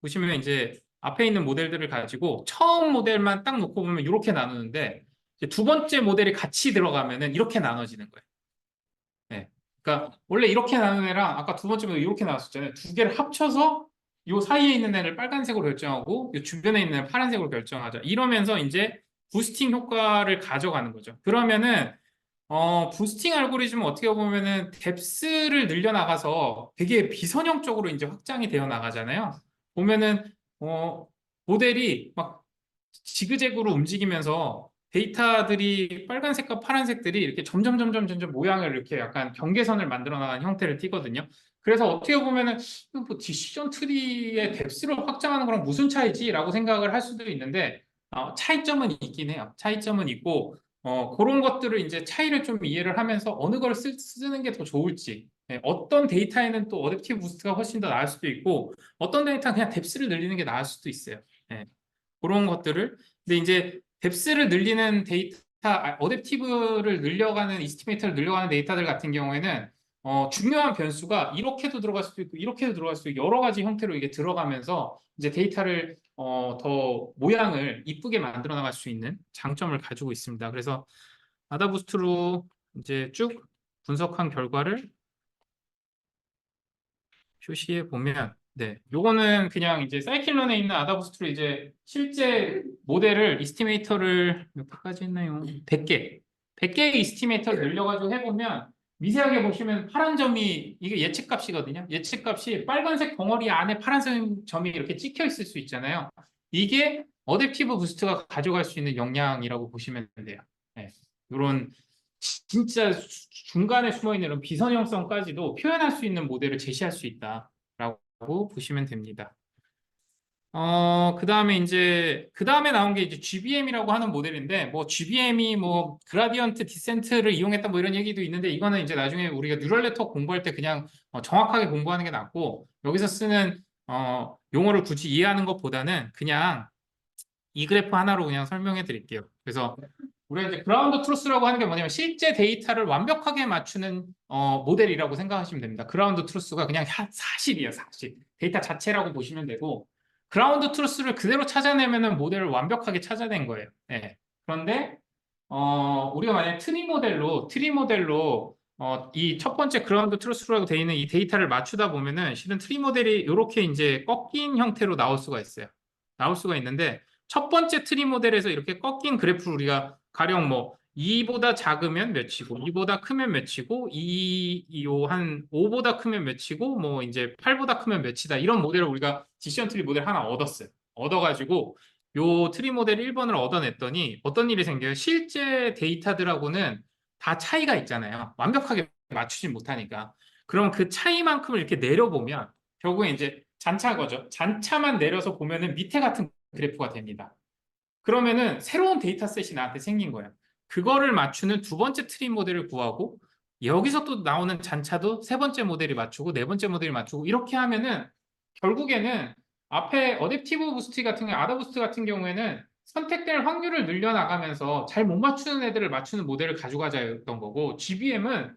보시면 이제 앞에 있는 모델들을 가지고 처음 모델만 딱 놓고 보면 이렇게 나누는데 이제 두 번째 모델이 같이 들어가면은 이렇게 나눠지는 거예요. 네. 그러니까 원래 이렇게 나눈 애랑 아까 두 번째 모델 이렇게 나눴었잖아요. 두 개를 합쳐서 요 사이에 있는 애를 빨간색으로 결정하고 요 주변에 있는 애를 파란색으로 결정하자. 이러면서 이제 부스팅 효과를 가져가는 거죠. 그러면은 부스팅 알고리즘은 어떻게 보면은 뎁스를 늘려나가서 되게 비선형적으로 이제 확장이 되어 나가잖아요. 보면은 모델이 막 지그재그로 움직이면서 데이터들이 빨간색과 파란색들이 이렇게 점점 모양을 이렇게 약간 경계선을 만들어 나가는 형태를 띠거든요. 그래서 어떻게 보면은 뭐 디시전 트리의 뎁스를 확장하는 거랑 무슨 차이지라고 생각을 할 수도 있는데 차이점은 있긴 해요. 차이점은 있고 그런 것들을 이제 차이를 좀 이해를 하면서 어느 걸 쓰는 게 더 좋을지 어떤 데이터에는 또 어댑티브 부스트가 훨씬 더 나을 수도 있고 어떤 데이터는 그냥 뎁스를 늘리는 게 나을 수도 있어요. 예, 그런 것들을 근데 이제 뎁스를 늘리는 데이터 어댑티브를 늘려가는 이스티메이터를 늘려가는 데이터들 같은 경우에는 중요한 변수가 이렇게도 들어갈 수도 있고 이렇게도 들어갈 수도 있고 여러 가지 형태로 이게 들어가면서 이제 데이터를 더 모양을 이쁘게 만들어 나갈 수 있는 장점을 가지고 있습니다. 그래서 아다부스트로 이제 쭉 분석한 결과를 표시해 보면 네, 요거는 그냥 이제 사이클론에 있는 아다부스트로 이제 실제 모델을 이스티메이터를 몇 개까지 했나요? 100개. 100개의 이스티메이터를 늘려가지고 해보면 미세하게 보시면 파란 점이 이게 예측값이거든요. 예측값이 빨간색 덩어리 안에 파란색 점이 이렇게 찍혀 있을 수 있잖아요. 이게 어댑티브 부스트가 가져갈 수 있는 역량이라고 보시면 돼요. 네, 이런 진짜 중간에 숨어 있는 이런 비선형성까지도 표현할 수 있는 모델을 제시할 수 있다라고 보시면 됩니다. 그 다음에 이제, 그 다음에 나온 게 이제 GBM이라고 하는 모델인데, 뭐 GBM이 뭐 그라디언트 디센트를 이용했다 뭐 이런 얘기도 있는데, 이거는 이제 나중에 우리가 뉴럴 네트워크 공부할 때 그냥 정확하게 공부하는 게 낫고, 여기서 쓰는 용어를 굳이 이해하는 것보다는 그냥 이 그래프 하나로 그냥 설명해 드릴게요. 그래서 우리가 이제 그라운드 트루스라고 하는 게 뭐냐면 실제 데이터를 완벽하게 맞추는 모델이라고 생각하시면 됩니다. 그라운드 트루스가 그냥 사실이에요, 사실. 데이터 자체라고 보시면 되고 그라운드 트루스를 그대로 찾아내면은 모델을 완벽하게 찾아낸 거예요. 네. 그런데 우리가 만약에 트리 모델로 이 첫 번째 그라운드 트루스라고 되어 있는 이 데이터를 맞추다 보면은 실은 트리 모델이 이렇게 이제 꺾인 형태로 나올 수가 있어요. 나올 수가 있는데 첫 번째 트리 모델에서 이렇게 꺾인 그래프를 우리가 가령 뭐 2보다 작으면 몇이고 2보다 크면 몇이고 2한 5보다 크면 몇이고 뭐 이제 8보다 크면 몇이다 이런 모델을 우리가 디시전 트리 모델 하나 얻었어요. 얻어가지고 요 트리 모델 1번을 얻어냈더니 어떤 일이 생겨요? 실제 데이터들하고는 다 차이가 있잖아요. 완벽하게 맞추지 못하니까. 그럼 그 차이만큼을 이렇게 내려보면 결국에 이제 잔차 거죠. 잔차만 내려서 보면은 밑에 같은 그래프가 됩니다. 그러면은 새로운 데이터셋이 나한테 생긴 거야. 그거를 맞추는 두 번째 트리 모델을 구하고 여기서 또 나오는 잔차도 세 번째 모델이 맞추고 네 번째 모델이 맞추고 이렇게 하면은 결국에는 앞에 어댑티브 부스트 같은 경우, 아다 부스트 같은 경우에는 선택될 확률을 늘려나가면서 잘 못 맞추는 애들을 맞추는 모델을 가져가자였던 거고 GBM은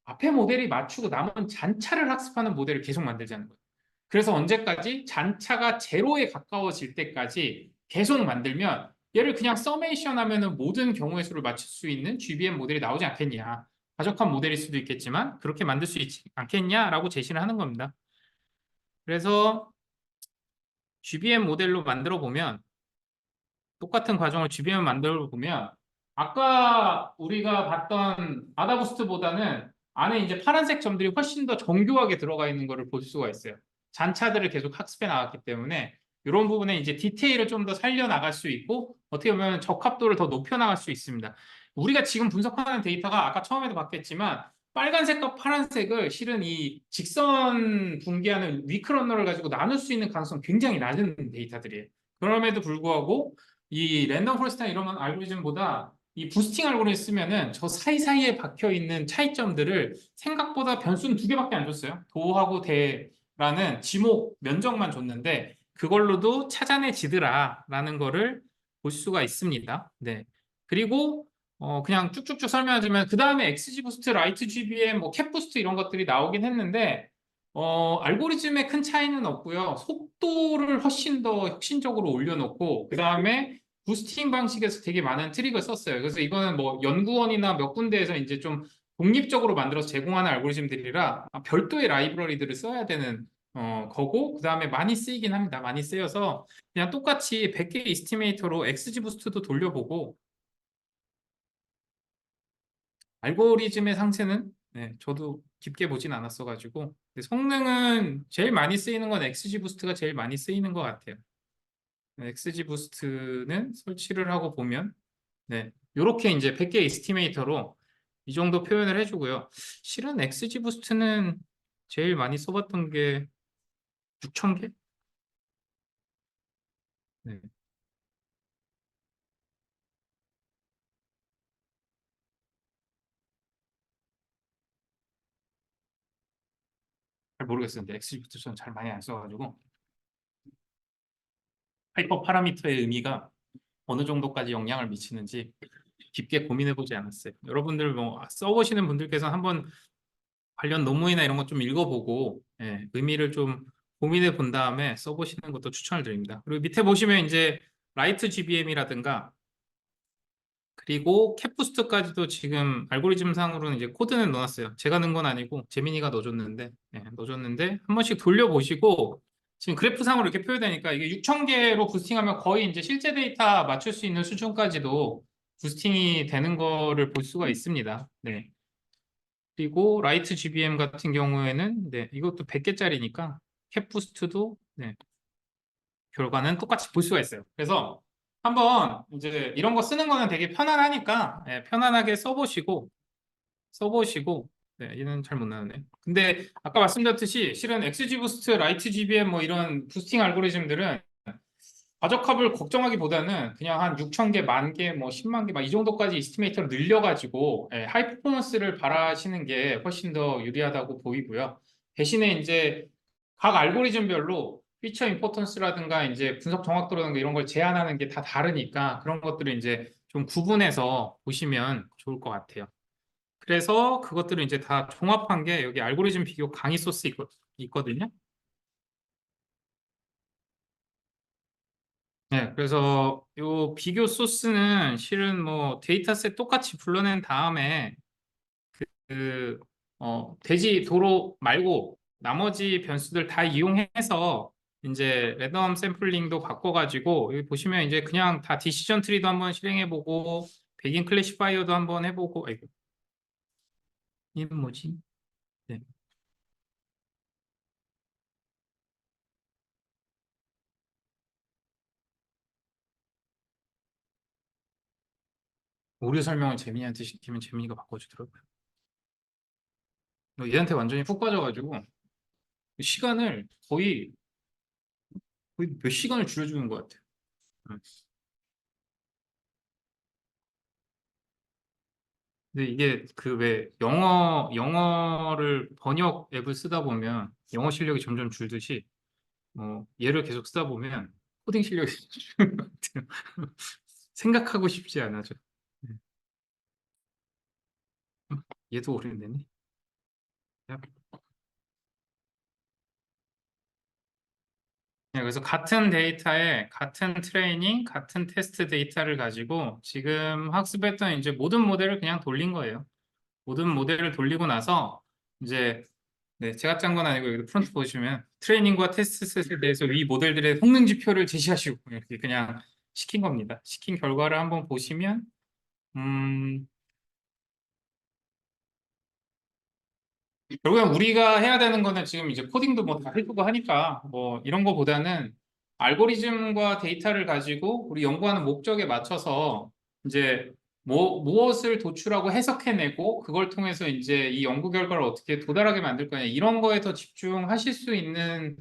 앞에 모델이 맞추고 남은 잔차를 학습하는 모델을 계속 만들자는 거예요. 그래서 언제까지 잔차가 제로에 가까워질 때까지 계속 만들면 얘를 그냥 서메이션 하면은 모든 경우의 수를 맞출 수 있는 GBM 모델이 나오지 않겠냐. 과적한 모델일 수도 있겠지만 그렇게 만들 수 있지 않겠냐라고 제시를 하는 겁니다. 그래서 GBM 모델로 만들어 보면 똑같은 과정을 GBM 만들어 보면 아까 우리가 봤던 아다부스트보다는 안에 이제 파란색 점들이 훨씬 더 정교하게 들어가 있는 것을 볼 수가 있어요. 잔차들을 계속 학습해 나갔기 때문에 이런 부분에 이제 디테일을 좀 더 살려 나갈 수 있고 어떻게 보면 적합도를 더 높여 나갈 수 있습니다. 우리가 지금 분석하는 데이터가 아까 처음에도 봤겠지만 빨간색과 파란색을 실은 이 직선 분기하는 위크러너를 가지고 나눌 수 있는 가능성 굉장히 낮은 데이터들이에요. 그럼에도 불구하고 이 랜덤 포레스트나 이런 알고리즘보다 이 부스팅 알고리즘 쓰면은 저 사이사이에 박혀 있는 차이점들을 생각보다 변수는 두 개밖에 안 줬어요. 도하고 대라는 지목 면적만 줬는데 그걸로도 찾아내지더라라는 거를 볼 수가 있습니다. 네. 그리고 그냥 쭉쭉쭉 설명하자면 그 다음에 XG 부스트, 라이트 GBM, 캡 부스트 이런 것들이 나오긴 했는데 알고리즘의 큰 차이는 없고요. 속도를 훨씬 더 혁신적으로 올려놓고 그 다음에 부스팅 방식에서 되게 많은 트릭을 썼어요. 그래서 이거는 뭐 연구원이나 몇 군데에서 이제 좀 독립적으로 만들어서 제공하는 알고리즘들이라 별도의 라이브러리들을 써야 되는 거고 그 다음에 많이 쓰이긴 합니다. 많이 쓰여서 그냥 똑같이 100개 이스티메이터로 XG 부스트도 돌려보고 알고리즘의 상세는 네, 저도 깊게 보진 않았어가지고 성능은 제일 많이 쓰이는 건 XG 부스트가 제일 많이 쓰이는 것 같아요. XG 부스트는 설치를 하고 보면 네, 이렇게 이제 100개 에스티메이터로 이 정도 표현을 해주고요. 실은 XG 부스트는 제일 많이 써봤던 게 6,000개? 네, 잘 모르겠었는데 XG 부스트 저는 잘 많이 안 써가지고 하이퍼 파라미터의 의미가 어느 정도까지 영향을 미치는지 깊게 고민해보지 않았어요. 여러분들 뭐 써보시는 분들께서 한번 관련 논문이나 이런 것 좀 읽어보고 예, 의미를 좀 고민해 본 다음에 써보시는 것도 추천을 드립니다. 그리고 밑에 보시면 이제 라이트 GBM이라든가 그리고 캡부스트까지도 지금 알고리즘 상으로는 이제 코드는 넣어놨어요. 제가 넣은 건 아니고 재민이가 넣어줬는데 넣어줬는데 한 번씩 돌려보시고 지금 그래프 상으로 이렇게 표현되니까 이게 6,000개로 부스팅하면 거의 이제 실제 데이터 맞출 수 있는 수준까지도 부스팅이 되는 거를 볼 수가 있습니다. 네. 그리고 라이트 GBM 같은 경우에는 네, 이것도 100개짜리니까 캡부스트도 네, 결과는 똑같이 볼 수가 있어요. 그래서 한번 이제 이런 거 쓰는 거는 되게 편안하니까 편안하게 써보시고 네, 얘는 잘 못 나오네. 근데 아까 말씀드렸듯이 실은 XG 부스트, 라이트 GBM 뭐 이런 부스팅 알고리즘들은 과적합을 걱정하기보다는 그냥 한 6,000개, 만 개, 뭐 10만 개 막 이 정도까지 이스티메이터를 늘려가지고 하이 퍼포먼스를 바라시는 게 훨씬 더 유리하다고 보이고요. 대신에 이제 각 알고리즘별로 피처 임포턴스라든가 이제 분석 정확도라든가 이런 걸 제한하는 게 다 다르니까 그런 것들을 이제 좀 구분해서 보시면 좋을 것 같아요. 그래서 그것들을 이제 다 종합한 게 여기 알고리즘 비교 강의 소스 있거든요. 네, 그래서 요 비교 소스는 실은 뭐 데이터셋 똑같이 불러낸 다음에 그 대지 도로 말고 나머지 변수들 다 이용해서 이제 랜덤 샘플링도 바꿔가지고 여기 보시면 이제 그냥 다 디시전 트리도 한번 실행해보고 백인 클래시파이어도 한번 해보고 아이고 이건 뭐지? 네. 오류 설명을 재민이한테 시키면 재민이가 바꿔주더라고요. 얘한테 완전히 푹 빠져가지고 시간을 거의 몇 시간을 줄여주는 것 같아요. 음. 근데 이게 그 왜 영어를 번역 앱을 쓰다 보면 영어 실력이 점점 줄듯이 얘를 계속 쓰다 보면 코딩 실력이 줄는 것 같아요. 생각하고 싶지 않아져. 네. 얘도 오래됐네. 네, 그래서 같은 데이터에 같은 트레이닝, 같은 테스트 데이터를 가지고 지금 학습했던 이제 모든 모델을 그냥 돌린 거예요. 모든 모델을 돌리고 나서 이제 네, 제가 짠 건 아니고 여기 프론트 보시면 트레이닝과 테스트 셋에 대해서 이 모델들의 성능 지표를 제시하시고 이렇게 그냥 시킨 겁니다. 시킨 결과를 한번 보시면 음, 결국엔 우리가 해야 되는 거는 지금 이제 코딩도 뭐 다 해보고 하니까 뭐 이런 거보다는 알고리즘과 데이터를 가지고 우리 연구하는 목적에 맞춰서 이제 무엇을 도출하고 해석해내고 그걸 통해서 이제 이 연구 결과를 어떻게 도달하게 만들 거냐 이런 거에 더 집중하실 수 있는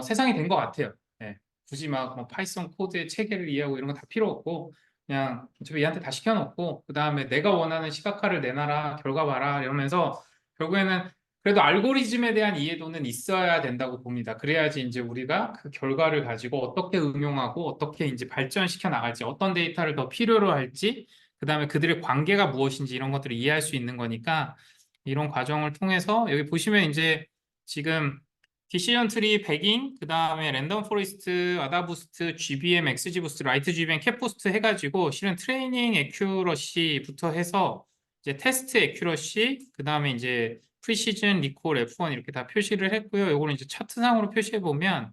세상이 된 것 같아요. 예. 굳이 막 뭐 파이썬 코드의 체계를 이해하고 이런 거 다 필요 없고 그냥 어차피 얘한테 다 시켜놓고 그 다음에 내가 원하는 시각화를 내놔라 결과 봐라 이러면서 결국에는 그래도 알고리즘에 대한 이해도는 있어야 된다고 봅니다. 그래야지 이제 우리가 그 결과를 가지고 어떻게 응용하고 어떻게 이제 발전시켜 나갈지, 어떤 데이터를 더 필요로 할지, 그다음에 그들의 관계가 무엇인지 이런 것들을 이해할 수 있는 거니까 이런 과정을 통해서 여기 보시면 이제 지금 디시전 트리 배깅, 그다음에 랜덤 포레스트, 아다부스트, GBM, XG부스트, 라이트 GBM, 캡부스트 해가지고 실은 트레이닝 애큐러시부터 해서 이제 테스트 애큐러시, 그다음에 이제 프리시즌, 리콜, F1 이렇게 다 표시를 했고요. 요거는 이제 차트상으로 표시해 보면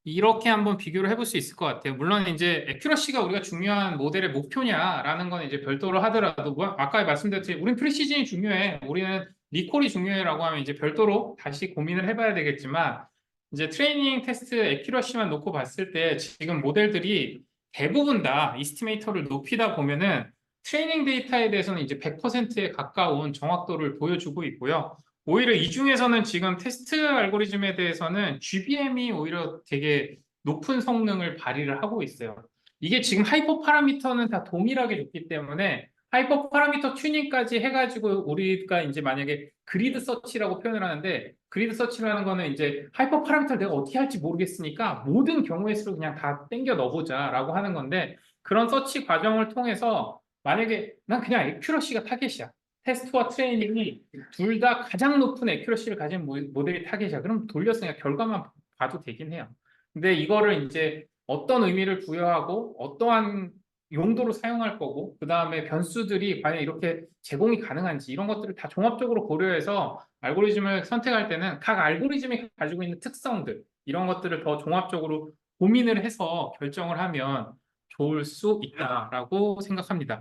이렇게 한번 비교를 해볼 수 있을 것 같아요. 물론 이제 애큐러시가 우리가 중요한 모델의 목표냐라는 건 이제 별도로 하더라도 아까 말씀드렸듯이 우린 프리시즌이 중요해. 우리는 리콜이 중요해라고 하면 이제 별도로 다시 고민을 해봐야 되겠지만 이제 트레이닝 테스트 애큐러시만 놓고 봤을 때 지금 모델들이 대부분 다 이스티메이터를 높이다 보면은 트레이닝 데이터에 대해서는 이제 100%에 가까운 정확도를 보여주고 있고요. 오히려 이 중에서는 지금 테스트 알고리즘에 대해서는 GBM이 오히려 되게 높은 성능을 발휘를 하고 있어요. 이게 지금 하이퍼 파라미터는 다 동일하게 줬기 때문에 하이퍼 파라미터 튜닝까지 해가지고 우리가 이제 만약에 그리드 서치라고 표현을 하는데 그리드 서치라는 거는 이제 하이퍼 파라미터를 내가 어떻게 할지 모르겠으니까 모든 경우의 수를 그냥 다 땡겨 넣어보자라고 하는 건데 그런 서치 과정을 통해서 만약에 난 그냥 애큐러시가 타겟이야. 테스트와 트레이닝이 둘 다 가장 높은 애큐러시를 가진 모델이 타겟이야. 그럼 돌렸으니까 결과만 봐도 되긴 해요. 근데 이거를 이제 어떤 의미를 부여하고 어떠한 용도로 사용할 거고 그 다음에 변수들이 과연 이렇게 제공이 가능한지 이런 것들을 다 종합적으로 고려해서 알고리즘을 선택할 때는 각 알고리즘이 가지고 있는 특성들 이런 것들을 더 종합적으로 고민을 해서 결정을 하면 좋을 수 있다라고 생각합니다.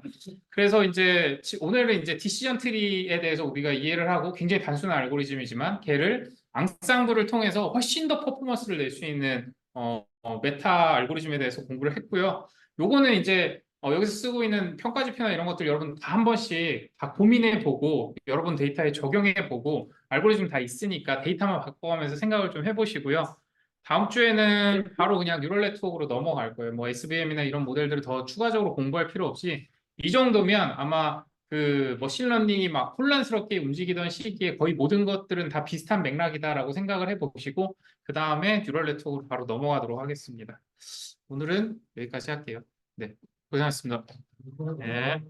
그래서 이제 오늘은 이제 디시전 트리에 대해서 우리가 이해를 하고 굉장히 단순한 알고리즘이지만 걔를 앙상블을 통해서 훨씬 더 퍼포먼스를 낼 수 있는 메타 알고리즘에 대해서 공부를 했고요. 요거는 이제 여기서 쓰고 있는 평가 지표나 이런 것들 여러분 다 한 번씩 다 고민해 보고 여러분 데이터에 적용해 보고 알고리즘 다 있으니까 데이터만 바꿔가면서 생각을 좀 해보시고요. 다음 주에는 바로 그냥 뉴럴 네트워크로 넘어갈 거예요. 뭐 SVM이나 이런 모델들을 더 추가적으로 공부할 필요 없이 이 정도면 아마 그 머신러닝이 막 혼란스럽게 움직이던 시기에 거의 모든 것들은 다 비슷한 맥락이다라고 생각을 해보시고 그 다음에 뉴럴 네트워크로 바로 넘어가도록 하겠습니다. 오늘은 여기까지 할게요. 네, 고생하셨습니다. 네.